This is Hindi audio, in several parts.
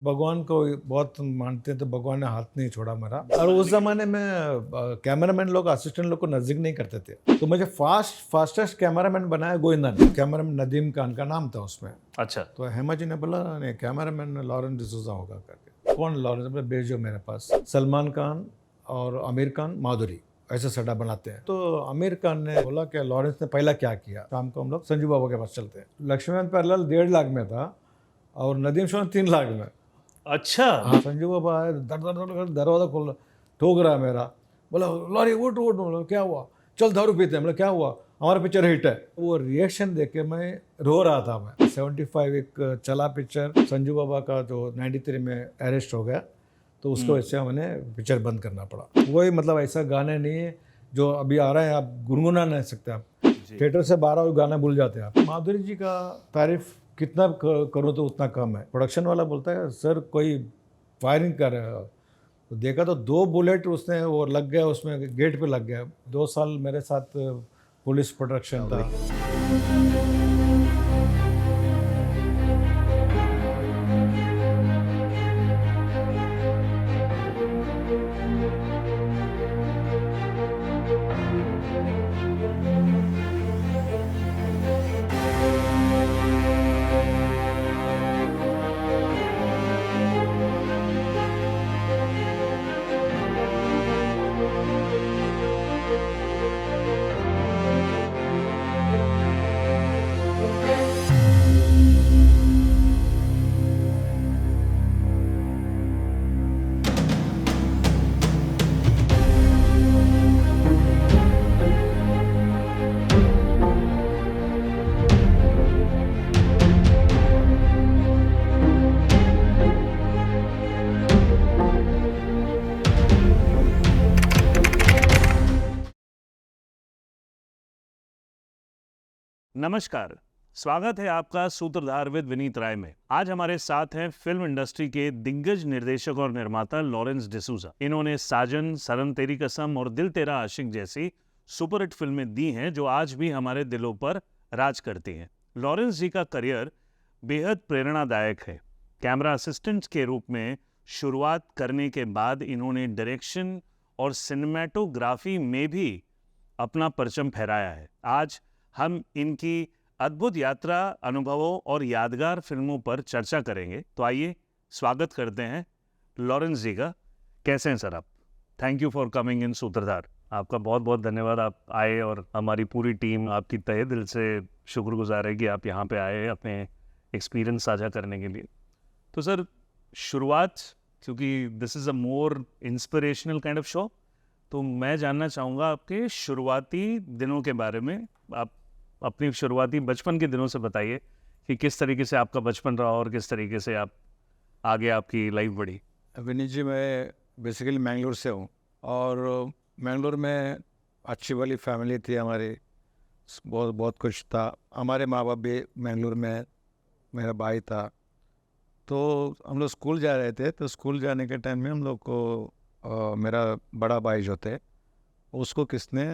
भगवान को बहुत मानते हैं तो भगवान ने हाथ नहीं छोड़ा मेरा। और उस ज़माने में कैमरामैन लोग असिस्टेंट लोग को नज़दीक नहीं करते थे, तो मुझे फास्टेस्ट कैमरामैन बनाया गोविंदा ने। कैमरामैन नदीम खान का नाम था उसमें। अच्छा। तो हेमा जी ने बोला नहीं कैमरामैन लॉरेंस डिसूजा होगा करके। कौन लॉरेंस? बोले भेजो मेरे पास। सलमान खान और आमिर खान, माधुरी, ऐसे सेटअप बनाते हैं। तो आमिर खान ने बोला कि लॉरेंस ने पहला क्या किया, शाम को हम लोग संजू बाबा के पास चलते हैं। लक्ष्मण पैरलाल 1.5 लाख में था और नदीम शाह 3 लाख में। अच्छा। हाँ, संजू बाबा आए, दर दर दर कर दरवाजा खोल, ठोक रहा है मेरा। बोला लॉरी उठ उठ। बोला क्या हुआ? चल दारू पीते हैं। बोला क्या हुआ? हमारा पिक्चर हिट है। वो रिएक्शन देख के मैं रो रहा था। मैं 75 एक चला पिक्चर, संजू बाबा का जो 93 में अरेस्ट हो गया, तो उसको वजह से मैंने पिक्चर बंद करना पड़ा। वही मतलब ऐसा गाने नहीं है जो अभी आ रहे हैं, आप गुनगुना नहीं सकते। आप थिएटर से बाहर आओ गाना भूल जाते हैं आप। माधुरी जी का तारीफ कितना करो तो उतना कम है। प्रोडक्शन वाला बोलता है सर कोई फायरिंग कर रहे हो, तो देखा तो 2 बुलेट उसने वो लग गया, उसमें गेट पे लग गया। 2 साल मेरे साथ पुलिस प्रोटेक्शन था। नमस्कार, स्वागत है आपका सूत्रधार विद विनीत राय में। आज हमारे साथ हैं फिल्म इंडस्ट्री के दिग्गज निर्देशक और निर्माता लॉरेंस डिसूजा। इन्होंने साजन, सनम तेरी कसम और दिल तेरा आशिक जैसी सुपरहिट फिल्में दी हैं जो आज भी हमारे दिलों पर राज करती हैं। लॉरेंस जी का करियर बेहद प्रेरणादायक है। कैमरा असिस्टेंट के रूप में शुरुआत करने के बाद इन्होंने डायरेक्शन और सिनेमैटोग्राफी में भी अपना परचम फहराया है। आज हम इनकी अद्भुत यात्रा, अनुभवों और यादगार फिल्मों पर चर्चा करेंगे। तो आइए स्वागत करते हैं लॉरेंस जी का। कैसे हैं सर आप? Thank you for coming in सूत्रधार। आपका बहुत बहुत धन्यवाद, आप आए और हमारी पूरी टीम आपकी तहे दिल से शुक्रगुजार है कि आप यहाँ पे आए अपने एक्सपीरियंस साझा करने के लिए। तो सर शुरुआत, क्योंकि this is a more inspirational kind of show, तो मैं जानना चाहूँगा आपके शुरुआती दिनों के बारे में। आप अपनी शुरुआती बचपन के दिनों से बताइए कि किस तरीके से आपका बचपन रहा और किस तरीके से आप आगे आपकी लाइफ बढ़ी। विनीत जी, मैं बेसिकली मैंगलोर से हूँ और मैंगलोर में अच्छी वाली फैमिली थी हमारी। बहुत बहुत कुछ था। हमारे माँ बाप भी मैंगलोर में, मेरा भाई था। तो हम लोग स्कूल जा रहे थे, तो स्कूल जाने के टाइम में हम लोग को मेरा बड़ा भाई जो थे उसको किसने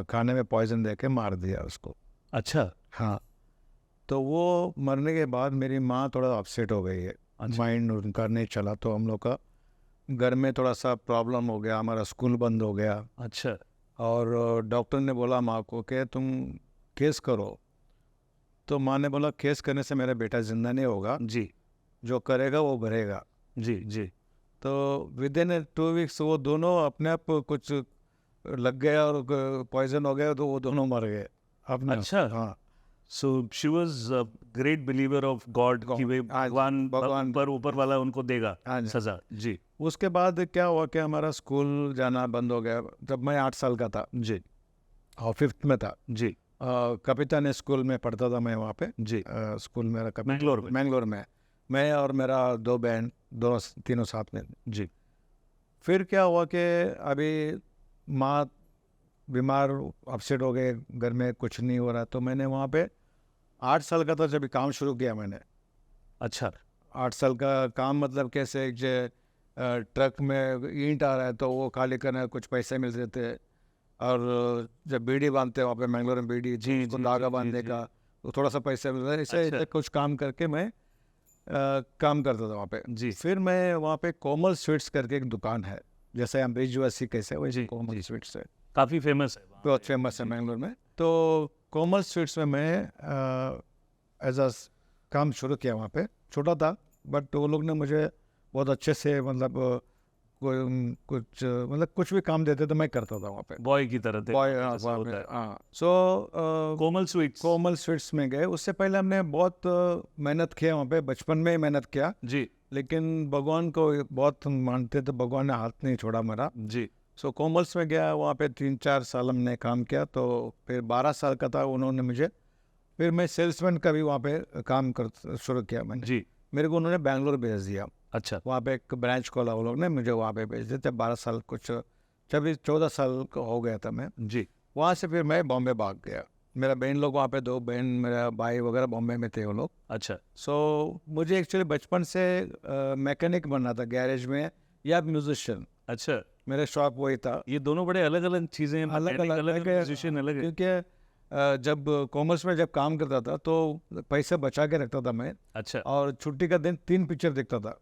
खाने में पॉइजन दे के मार दिया उसको। अच्छा। हाँ, तो वो मरने के बाद मेरी माँ थोड़ा अपसेट हो गई है। अच्छा। माइंड उनका नहीं चला, तो हम लोग का घर में थोड़ा सा प्रॉब्लम हो गया, हमारा स्कूल बंद हो गया। अच्छा। और डॉक्टर ने बोला माँ को कि तुम केस करो। तो माँ ने बोला केस करने से मेरा बेटा जिंदा नहीं होगा, जी जो करेगा वो भरेगा। जी जी। तो विद इन 2 वीक्स वो दोनों अपने आप कुछ लग गया और पॉइजन हो गया, तो वो दोनों मर गए अपने आप। अच्छा। हाँ, so she was a great believer of God कि वे हाँ जी, भगवान भगवान। ऊपर वाला उनको देगा हाँ जी। सजा। जी उसके बाद क्या हुआ कि हमारा स्कूल जाना बंद हो गया जब मैं 8 साल का था जी और 5th में था। जी। कपितान स्कूल में पढ़ता था मैं वहाँ पे। जी। स्कूल मेरा मैंगलोर में। मैंगलोर में। मैं और मेरा 2 बहन, दोनों तीनों साथ में। जी। फिर क्या हुआ कि अभी माँ बीमार, अपसेट हो गए, घर में कुछ नहीं हो रहा। तो मैंने वहाँ पे 8 साल का था जब काम शुरू किया मैंने। अच्छा। 8 साल का काम मतलब कैसे, ट्रक में ईंट आ रहा है तो वो खाली करना, कुछ पैसे मिल रहे थे। और जब बीड़ी बांधते हैं वहाँ पे मैंगलोर में बीड़ी, जी उसको जी धागा जी बांधने जी। का, तो थोड़ा सा पैसा मिल रहा है। ऐसे अच्छा। ऐसे कुछ काम करके मैं काम करता था वहाँ पे। जी। फिर मैं वहाँ पे कोमल स्वीट्स करके एक दुकान है, जैसे हम ब्रिजवासी कैसे वैसे जी, कोमल जी। स्वीट्स है, काफी फेमस है वहाँ बहुत पे। फेमस है जी। बेंगलोर में। तो कोमल स्वीट्स में मैं एज अ काम शुरू किया वहाँ पे। छोटा था बट वो लोग ने मुझे बहुत अच्छे से मतलब कुछ भी काम देते तो मैं करता था वहाँ पे। बॉय की तरह थे बॉय जैसे होता है। हाँ। सो कोमल स्वीट्स। कोमल स्वीट्स में गए। उससे पहले हमने बहुत मेहनत किया वहाँ पे, बचपन में ही मेहनत किया, जी लेकिन भगवान को बहुत मानते तो भगवान ने हाथ नहीं छोड़ा मेरा। जी। सो कोमल्स में गया, वहाँ पे 3-4 साल हमने काम किया। तो फिर 12 साल का था उन्होंने मुझे, फिर मैं सेल्समैन का भी वहाँ पे काम कर शुरू किया मैंने। जी। मेरे को उन्होंने बैंगलोर भेज दिया। अच्छा। वहाँ पे एक ब्रांच खोला वो लोग ने, मुझे वहाँ पे भेज दिया। 12 साल कुछ 14 साल का हो गया था मैं। जी। वहाँ से फिर मैं बॉम्बे भाग गया। मेरा बहन लोग वहाँ पे, 2 बहन, मेरा भाई वगैरह बॉम्बे में थे वो लोग। अच्छा। सो मुझे एक्चुअली बचपन से मैकेनिक बनना था गैरेज में या म्यूजिशियन, अच्छा, मेरा शौक वही था। ये दोनों बड़े अलग अलग चीजें हैं। अलग mechanic अलग अलग है, म्यूजिशियन अलग है। क्योंकि जब कॉमर्स में जब काम करता था तो पैसे बचा के रखता था मैं, अच्छा। और छुट्टी का दिन 3 पिक्चर देखता था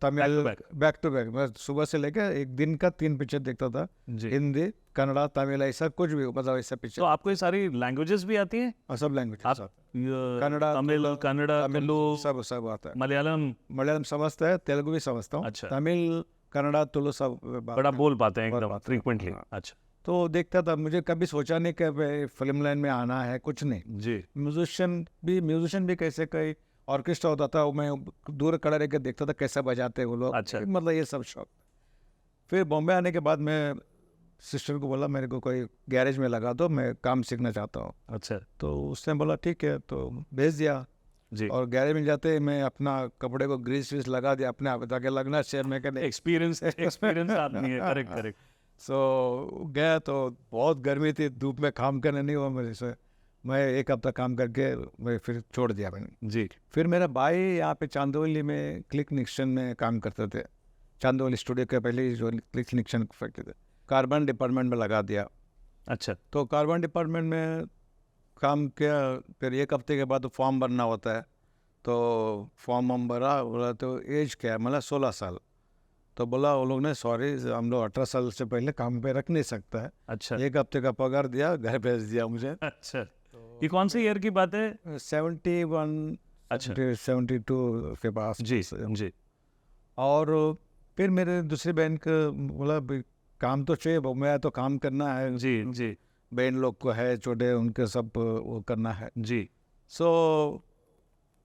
Tamil, Back back to back. मैं सुबह से लेकर एक दिन का 3 पिक्चर देखता था, जी। हिंदी, कन्नड़ा, तमिल, ऐसा कुछ भी, मतलब ऐसा तो पिक्चर। आपको ये सारी लैंग्वेजेस भी आती हैं? सब लैंग्वेज, आप कन्नड़ा, तमिल, कन्नड़ा, तमिल, तुलु, सब आता है। मलयालम मलयालम समझता है, तेलुगु भी समझता हूँ। अच्छा। तमिल, कन्नड़ा, तुलु सब बड़ा बोल पाते हैं बोल एकदम पाते हैं, फ्रीक्वेंटली। हाँ। अच्छा। तो देखता था, मुझे कभी सोचा नहीं कि भाई फिल्म लाइन में आना है, कुछ नहीं। जी। म्यूजिशियन भी कैसे, कई ऑर्केस्ट्रा होता था, मैं दूर खड़ा रह के देखता था कैसे बजाते हैं वो लोग। अच्छा। मतलब ये सब शौक। फिर बॉम्बे आने के बाद मैं सिस्टर को बोला मेरे को कोई गैरेज में लगा दो, मैं काम सीखना चाहता हूँ। अच्छा। तो उसने बोला ठीक है, तो भेज दिया। जी। और गैरेज में जाते ही मैं अपना कपड़े को ग्रीस व्रीस लगा दिया अपने आप, ताकि लगना शेयर में करने। एक्सपीरियंस आदमी है। Correct correct. सो गया तो बहुत गर्मी थी, धूप में काम करने नहीं हुआ मेरे से। मैं 1 हफ्ता काम करके मैं फिर छोड़ दिया मैंने। जी। फिर मेरा भाई यहाँ पे चांदोली में क्लिक निक्सन में काम करते थे। चांदोली स्टूडियो के पहले ही जो क्लिक निक्सन फैक्ट्री थे, कार्बन डिपार्टमेंट में लगा दिया। अच्छा। तो कार्बन डिपार्टमेंट में काम किया। फिर 1 हफ्ते के बाद फॉर्म भरना होता है, तो फॉर्म हम भरा। बोला तो एज क्या है, मतलब 16 साल। तो बोला वो लोग ने सॉरी, हम लोग 18 साल से पहले काम पे रख नहीं सकता है। अच्छा। 1 हफ्ते का पगार दिया, घर भेज दिया मुझे। अच्छा। ये कौन से ईयर की बात है? 71, अच्छा। 72 के पास। जी जी। और फिर मेरे दूसरी बहन को बोला भाई काम तो चाहिए, मैं तो काम करना है। जी जी। बहन लोग को है छोटे, उनके सब वो करना है। जी। सो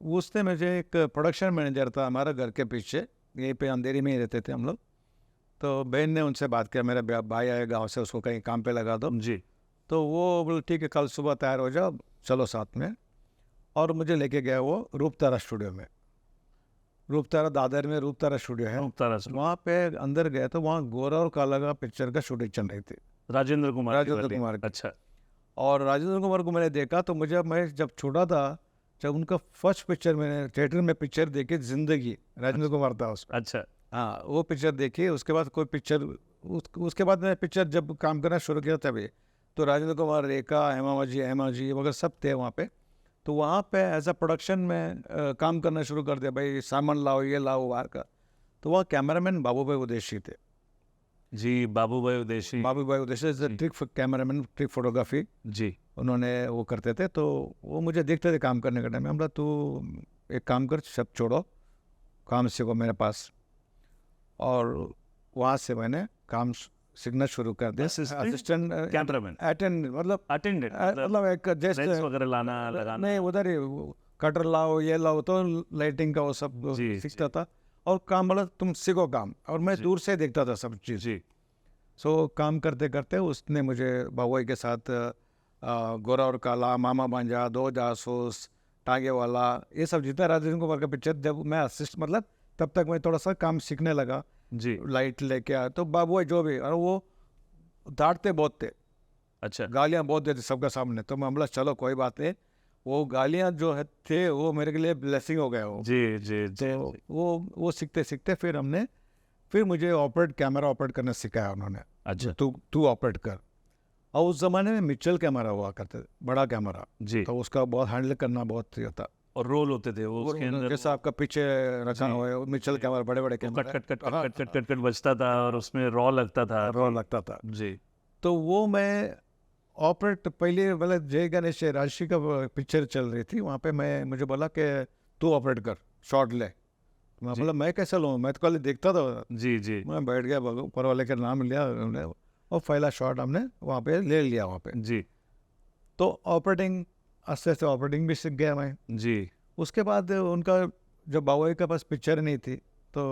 उसने मुझे, एक प्रोडक्शन मैनेजर था हमारा घर के पीछे, यहीं पे अंधेरी में ही रहते थे हम लोग। तो बहन ने उनसे बात किया, मेरा भाई आए गांव से, उसको कहीं काम पे लगा दो। जी। तो वो बोले ठीक है, कल सुबह तैयार हो जाओ, चलो साथ में। और मुझे लेके गया वो रूपतारा स्टूडियो में। रूपतारा, दादर में रूपतारा स्टूडियो है। तरह से वहाँ पे अंदर गया तो वहाँ गोरा और काला का पिक्चर का शूटिंग चल रही थी, राजेंद्र कुमार की राजेंद्र वाली। कुमार की। अच्छा। और राजेंद्र कुमार को मैंने देखा तो मैं जब छोटा था, जब उनका फर्स्ट पिक्चर मैंने थिएटर में पिक्चर देखी, जिंदगी, राजेंद्र कुमार था उसमें। अच्छा। हाँ, वो पिक्चर देखी। उसके बाद कोई पिक्चर, उसके बाद मैंने पिक्चर जब काम करना शुरू किया तभी, तो राजेंद्र कुमार, रेखा, हेमा जी वगैरह सब थे वहाँ पे। तो वहाँ पे एज अ प्रोडक्शन में काम करना शुरू कर दिया, भाई सामान लाओ, ये लाओ बाहर का। तो वहाँ कैमरामैन बाबू भाई उदेशी थे। जी, बाबू भाई उदेशी। बाबू भाई Udeshi trick cameraman, trick photography जी। उन्होंने वो करते थे। तो वो मुझे देखते थे काम करने के टाइम में। हम बोला तू एक काम कर, सब छोड़ो, काम सीखो मेरे पास। और वहाँ से मैंने काम सीखना शुरू कर दिया। असिस्टेंट कैमरामैन, अटेंड, मतलब अटेंडेंट, मतलब एक जैसे लेंस वगैरह लाना लगाना। नहीं, उधर ही कटर लाओ, ये लाओ, तो लाइटिंग का वो सब जी, सीखता था। और काम बोला तुम सीखो काम, और मैं दूर से देखता था सब चीज़। जी। सो काम करते करते उसने मुझे बाबूई के साथ गोरा और काला, मामा भांजा, 2 जासूस, टांगे वाला, ये सब जितना राजेंद्र कुमार का पिक्चर, जब मैं असिस्ट, मतलब तब तक मैं थोड़ा सा काम सीखने लगा। जी। लाइट लेके आया तो बाबू जो भी, और वो डांटते बहुत थे, अच्छा। गालियाँ बहुत देते सबके सामने। तो मैं बोला चलो कोई बात नहीं, वो गालियाँ जो है थे वो मेरे के लिए ब्लेसिंग हो गया वो। जी जी जी। तो वो सीखते सीखते फिर मुझे कैमरा ऑपरेट करना सिखाया उन्होंने। अच्छा। तू ऑपरेट कर। और उस ज़माने में मिचल कैमरा हुआ करते थे, बड़ा कैमरा। जी। तो उसका बहुत हैंडल करना बहुत ये था। और रोल होते थे वो उसके अंदर जैसा आपका पीछे रखा हुआ है मिचल कैमरा, बड़े बड़े cut camera cut cut cut cut cut cut cut बजता था और उसमें रॉ लगता था। रोल लगता था। जी तो वो मैं ऑपरेट पहले मतलब जय गणेश राशि का पिक्चर चल रही थी, वहाँ पे मुझे बोला कि तू ऑपरेट कर, शॉट ले। मैं बोला मैं कैसे लूँ, मैं तो कल देखता था। जी जी मैं बैठ गया, ऊपर वाले का नाम लिया हमने और पहला शॉट हमने वहाँ पे ले लिया वहाँ पे। जी तो ऑपरेटिंग आस्ते आस्ते ऑपरेटिंग भी सीख गया मैं। जी उसके बाद उनका जब बाबू के पास पिक्चर नहीं थी तो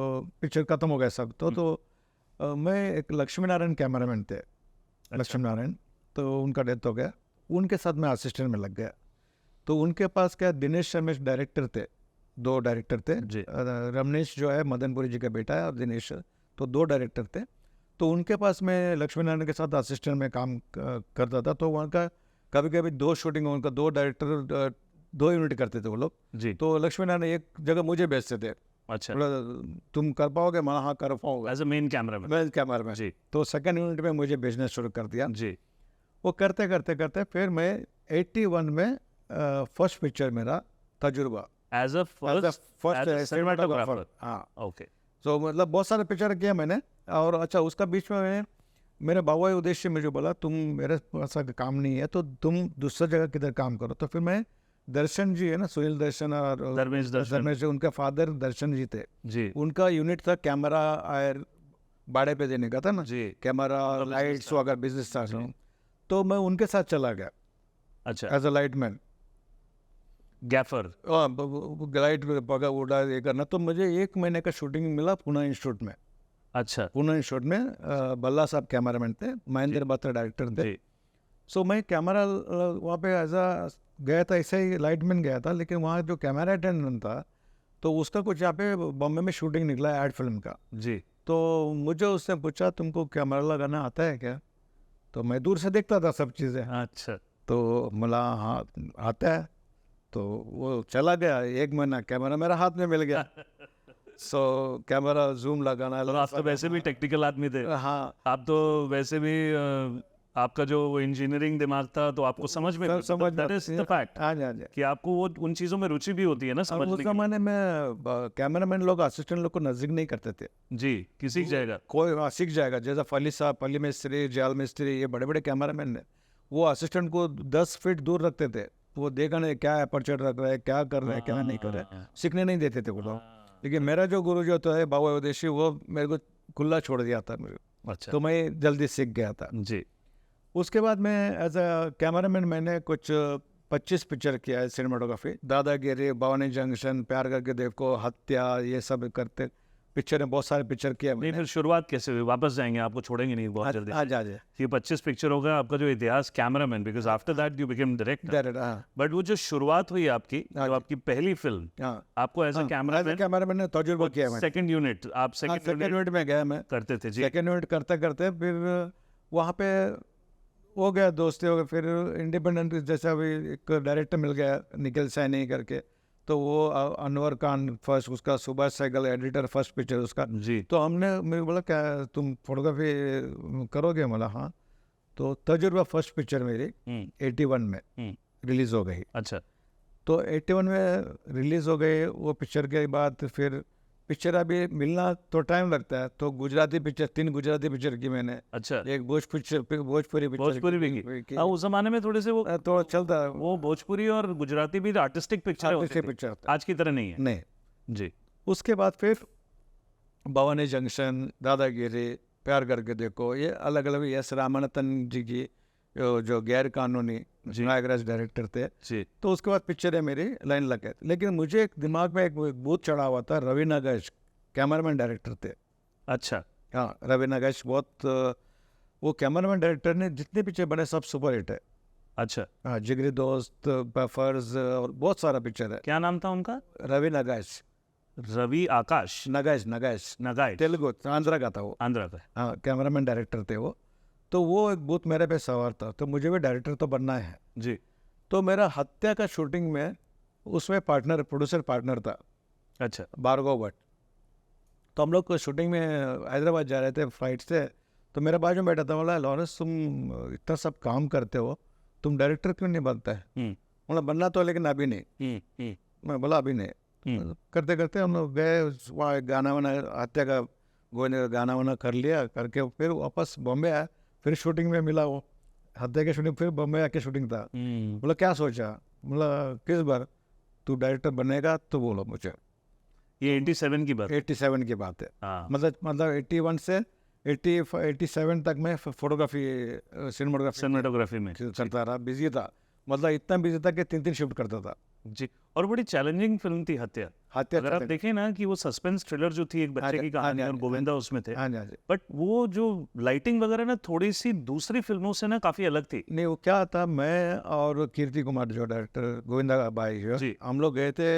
पिक्चर खत्म हो गया सब, तो मैं एक लक्ष्मी नारायण कैमरामैन थे, लक्ष्मी नारायण, तो उनका डेथ हो गया। उनके साथ मैं असिस्टेंट में लग गया। तो उनके पास क्या दिनेश रमेश डायरेक्टर थे, 2 डायरेक्टर थे। जी। रमनेश जो है मदनपुरी जी का बेटा है और दिनेश, तो 2 डायरेक्टर थे। तो उनके पास मैं लक्ष्मी नारायण के साथ असिस्टेंट में काम करता था। तो वहाँ का कभी कभी 2 शूटिंग, उनका 2 डायरेक्टर 2 यूनिट करते थे वो लोग। जी तो लक्ष्मी नारायण एक जगह मुझे भेजते थे, अच्छा बोला तुम कर पाओगे, मैं हाँ कर पाऊंगा, एज अ मेन कैमरामैन। मैं कैमरा में। जी तो सेकंड यूनिट में मुझे भेजना शुरू कर दिया। जी वो करते करते करते फिर मैं 81 में फर्स्ट पिक्चर मेरा तजुर्बा एज अ फर्स्ट cinematographer। हाँ। ओके तो मतलब बहुत सारे पिक्चर किया मैंने। और अच्छा उसका बीच में मैंने मेरे बाबा उद्देश्य मुझे बोला तुम मेरे पास काम नहीं है तो तुम दूसरा जगह किधर काम करो। तो फिर मैं दर्शन जी है ना, सुनील दर्शन और धर्मेश दर्शन। जी, उनके फादर दर्शन जी थे। जी उनका यूनिट था कैमरा आयर भाड़े पे देने का था ना, जी कैमरा लाइट्स वगैरह बिजनेस था। तो मैं उनके साथ चला गया अच्छा as a lightman, gaffer. Light पगा उड़ा ये करना। तो मुझे 1 महीने का शूटिंग मिला पुणे इंस्टीट्यूट में। अच्छा पुणे इंस्टीट्यूट में बल्ला साहब कैमरामैन थे, महेंद्र बत्रा डायरेक्टर थे। जी सो मैं कैमरा वहाँ पे एज अ गया था, ऐसे ही लाइटमैन गया था। लेकिन वहाँ जो कैमरा अटेंडेंट था तो उसका कुछ यहाँ पे बॉम्बे में शूटिंग निकला एड फिल्म का। जी तो मुझे उसने पूछा तुमको कैमरा लगाना आता है क्या? तो मैं दूर से देखता था सब चीज़ें। अच्छा तो मला हाँ आता है। तो वो चला गया, 1 महीना कैमरा मेरा हाथ में मिल गया। सो कैमरा जूम लगाना, और आप तो वैसे भी टेक्निकल आदमी थे। हाँ आप तो वैसे भी आपका जो इंजीनियरिंग दिमाग था तो आपको समझ में सब समझ दैट इज द फैक्ट हाँ जी हाँ जी। कि आपको वो उन चीजों में रुचि भी होती है ना और उस समझने की। जमाने में कैमरामैन लोग असिस्टेंट लोग को नजदीक नहीं करते थे। जी किसी जाएगा। कोई सीख जाएगा, जैसा फली साहब, फली मिस्त्री, जयाल मिस्त्री, ये बड़े बड़े कैमरामैन ने वो असिस्टेंट को 10 फीट दूर रखते थे। वो देखा नहीं क्या अपर्चर रख रहा है, क्या कर रहा है, क्या नहीं कर रहा है, सीखने नहीं देते थे वो लोग। लेकिन मेरा जो गुरु जो था बाबा उदेशी, वो मेरे को खुला छोड़ दिया था मुझे। अच्छा तो मैं जल्दी सीख गया था। जी उसके बाद मैं एज अ कैमरामैन मैंने कुछ 25 पिक्चर किया है सिनेमाटोग्राफी। दादागिरी, भवानी जंक्शन, प्यार करके देखो, हत्या, ये सब करते पिक्चर, बहुत सारे पिक्चर किया नहीं मैंने। फिर शुरुआत कैसे हुई? वापस जाएंगे, आपको छोड़ेंगे नहीं बहुत जल्दी। हाँ जा ये 25 पिक्चर होगा आपका जो इतिहास cameraman, because after that you became director. हाँ बट वो जो शुरुआत हुई आपकी, जो आपकी पहली फिल्म, हाँ। आपको एज अ कैमरामैन कैमरामैन ने तजुर्बा किया मैंने। सेकंड यूनिट, आप सेकंड सेकंड यूनिट में गया मैं, करते थे जी। सेकंड यूनिट करते करते फिर वहाँ पे हो गया, दोस्ती हो गया। फिर इंडिपेंडेंट जैसा अभी एक डायरेक्टर मिल गया निखिल सैनी करके, तो वो अनवर खान फर्स्ट, उसका Subhash Sehgal editor, first picture उसका। जी तो हमने मेरे बोला क्या तुम फोटोग्राफी करोगे? बोला हाँ। तो तजुर्बा फर्स्ट पिक्चर मेरी 81 में रिलीज़ हो गई। अच्छा तो 81 में रिलीज़ हो गई वो पिक्चर के बाद फिर पिक्चर अभी मिलना तो टाइम लगता है। तो गुजराती पिक्चर, 3 गुजराती पिक्चर की मैंने, अच्छा एक भोजपुरी पिक्चर भोजपुरी भी की। हाँ, उस जमाने में थोड़े से वो तो चलता है वो भोजपुरी और गुजराती भी आर्टिस्टिक पिक्चर होते थे, पिक्चर आज की तरह नहीं है। नहीं। जी उसके बाद फिर भवानी जंक्शन, दादागिरी, प्यार करके देखो, ये अलग अलग एस रामानंदन जी की जो गैर कानूनी नायकराज डायरेक्टर थे। जी तो उसके बाद पिक्चरें मेरी लाइन लग गए। लेकिन मुझे एक दिमाग में एक भूत चढ़ा हुआ था, रवि नागेश कैमरामैन डायरेक्टर थे। अच्छा हाँ रवि नागेश बहुत वो कैमरामैन डायरेक्टर ने जितने पिक्चर बने सब सुपर हिट है। अच्छा हाँ जिगरी दोस्त, फर्ज और बहुत सारा पिक्चर है। क्या नाम था उनका? रवि नागेश, रवि आकाश नगेश नगेश नगाई, तेलुगु, आंध्रा का था वो। आंध्रा का। हाँ कैमरामैन डायरेक्टर थे वो। तो वो एक भूत मेरे पे सवार था, तो मुझे भी डायरेक्टर तो बनना है। जी तो मेरा हत्या का शूटिंग में उसमें पार्टनर, प्रोड्यूसर पार्टनर था अच्छा भार्गव भट्ट। तो हम लोग को शूटिंग में हैदराबाद जा रहे थे फ्लाइट से। तो मेरा बाजू में बैठा था, बोला लॉरेंस तुम इतना सब काम करते हो, तुम डायरेक्टर क्यों नहीं बनता है? मतलब बनना तो, लेकिन अभी नहीं। मैं बोला अभी नहीं। करते करते हम लोग गए वहाँ, गाना वाना हत्या का गोविंदा का गाना वाना कर लिया, करके फिर वापस बॉम्बे आया। फिर शूटिंग में मिला वो हत्या की शूटिंग, फिर बॉम्बे आके शूटिंग था। बोला क्या सोचा, बोला किस बार तू डायरेक्टर बनेगा तो बोलो मुझे। ये 87 की बात। 87 की बात है। हाँ। मतलब 81 से 87 तक मैं फोटोग्राफी सिनेमेटोग्राफी में करता रहा, बिजी था। मतलब इतना बिजी था कि 3 शिफ्ट करता था। जी। और बड़ी चैलेंजिंग फिल्म थी हत्या। अगर आप देखें ना कि वो सस्पेंस थ्रिलर जो थी, एक बच्चे की कहानी और गोविंदा उसमें थे, हाँ जी, हाँ जी। बट वो जो लाइटिंग वगैरह ना थोड़ी सी दूसरी फिल्मों से ना काफी अलग थी। नहीं, वो क्या था, मैं और कीर्ति कुमार जो डायरेक्टर गोविंदा का भाई जो, जी। हम लोग गए थे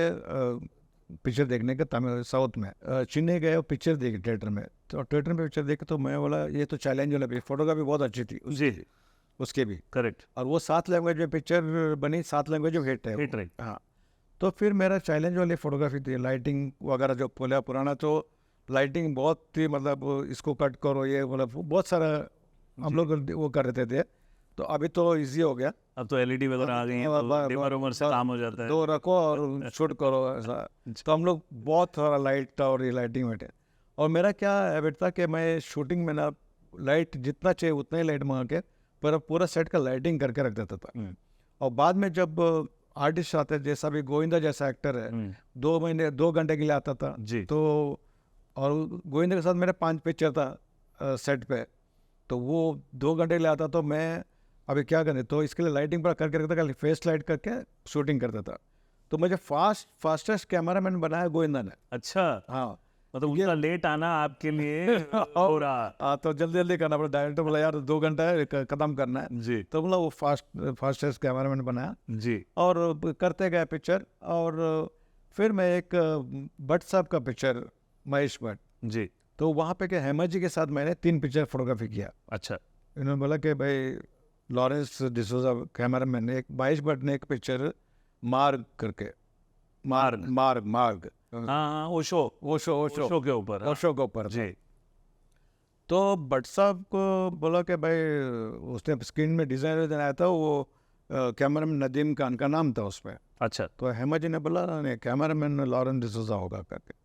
पिक्चर देखने के तमिल साउथ में, चेन्नई गए और पिक्चर देखी थिएटर में। तो थिएटर में पिक्चर देखे तो मैं बोला ये तो चैलेंज वाला, फोटोग्राफी बहुत अच्छी थी जी, उसके भी। करेक्ट। और वो 7 लैंग्वेज में पिक्चर बनी, 7 लैंग्वेज में हिट है। हिट रही। हाँ। तो फिर मेरा चैलेंज वाली फोटोग्राफी थी, लाइटिंग वगैरह जो पुराना तो लाइटिंग बहुत थी, मतलब इसको कट करो, ये मतलब बहुत सारा हम लोग वो कर रहे थे। तो अभी तो इजी हो गया, अब तो एलईडी वगैरह आ गई हैं, तो डिमर उमर से काम हो जाता है। 2 रखो और शूट करो ऐसा। तो हम लोग बहुत सारा लाइट और ये लाइटिंग में थे। और मेरा क्या हैबिट था कि मैं शूटिंग में ना लाइट जितना चाहिए उतना ही लाइट मंगा के पर पूरा सेट का लाइटिंग करके रख देता था। और बाद में जब आर्टिस्ट आते, जैसा भी गोविंदा जैसा एक्टर है, 2 घंटे के लिए आता था जी। तो, और गोविंदा के साथ मेरा 5 पिक्चर था सेट पे, तो वो 2 घंटे के लिए आता, तो मैं अभी क्या करें, तो इसके लिए लाइटिंग पर करके रखता था, फेस लाइट करके शूटिंग करता था। तो मुझे फास्टेस्ट कैमरामैन बनाया गोविंदा ने। अच्छा, हाँ, मतलब उतना लेट आना आपके लिए हो रहा। हाँ, तो जल्दी जल्दी करना पड़ा। डायरेक्टर बोला यार 2 घंटा है, खत्म करना है जी। तो बोला वो फास्टेस्ट कैमरामैन बनाया जी। और करते गए पिक्चर। और फिर मैं एक भट्ट साहब का पिक्चर, महेश भट्ट जी। तो वहाँ पे क्या हेमा जी के साथ मैंने 3 पिक्चर फोटोग्राफी किया। अच्छा। इन्होंने बोला कि भाई लॉरेंस डिसूजा कैमरामैन ने, एक महेश भट्ट ने एक पिक्चर मार्ग करके, मार्ग हाँ, ओशो के ऊपर। ओशो के ऊपर जी। तो भट्ट साहब को बोला कि भाई उसने स्क्रीन में डिजाइन आया था, वो कैमरामैन नदीम खान का नाम था उसमें। अच्छा। तो हेमा जी ने बोला नहीं, कैमरामैन लॉरेंस डिसूजा होगा करके।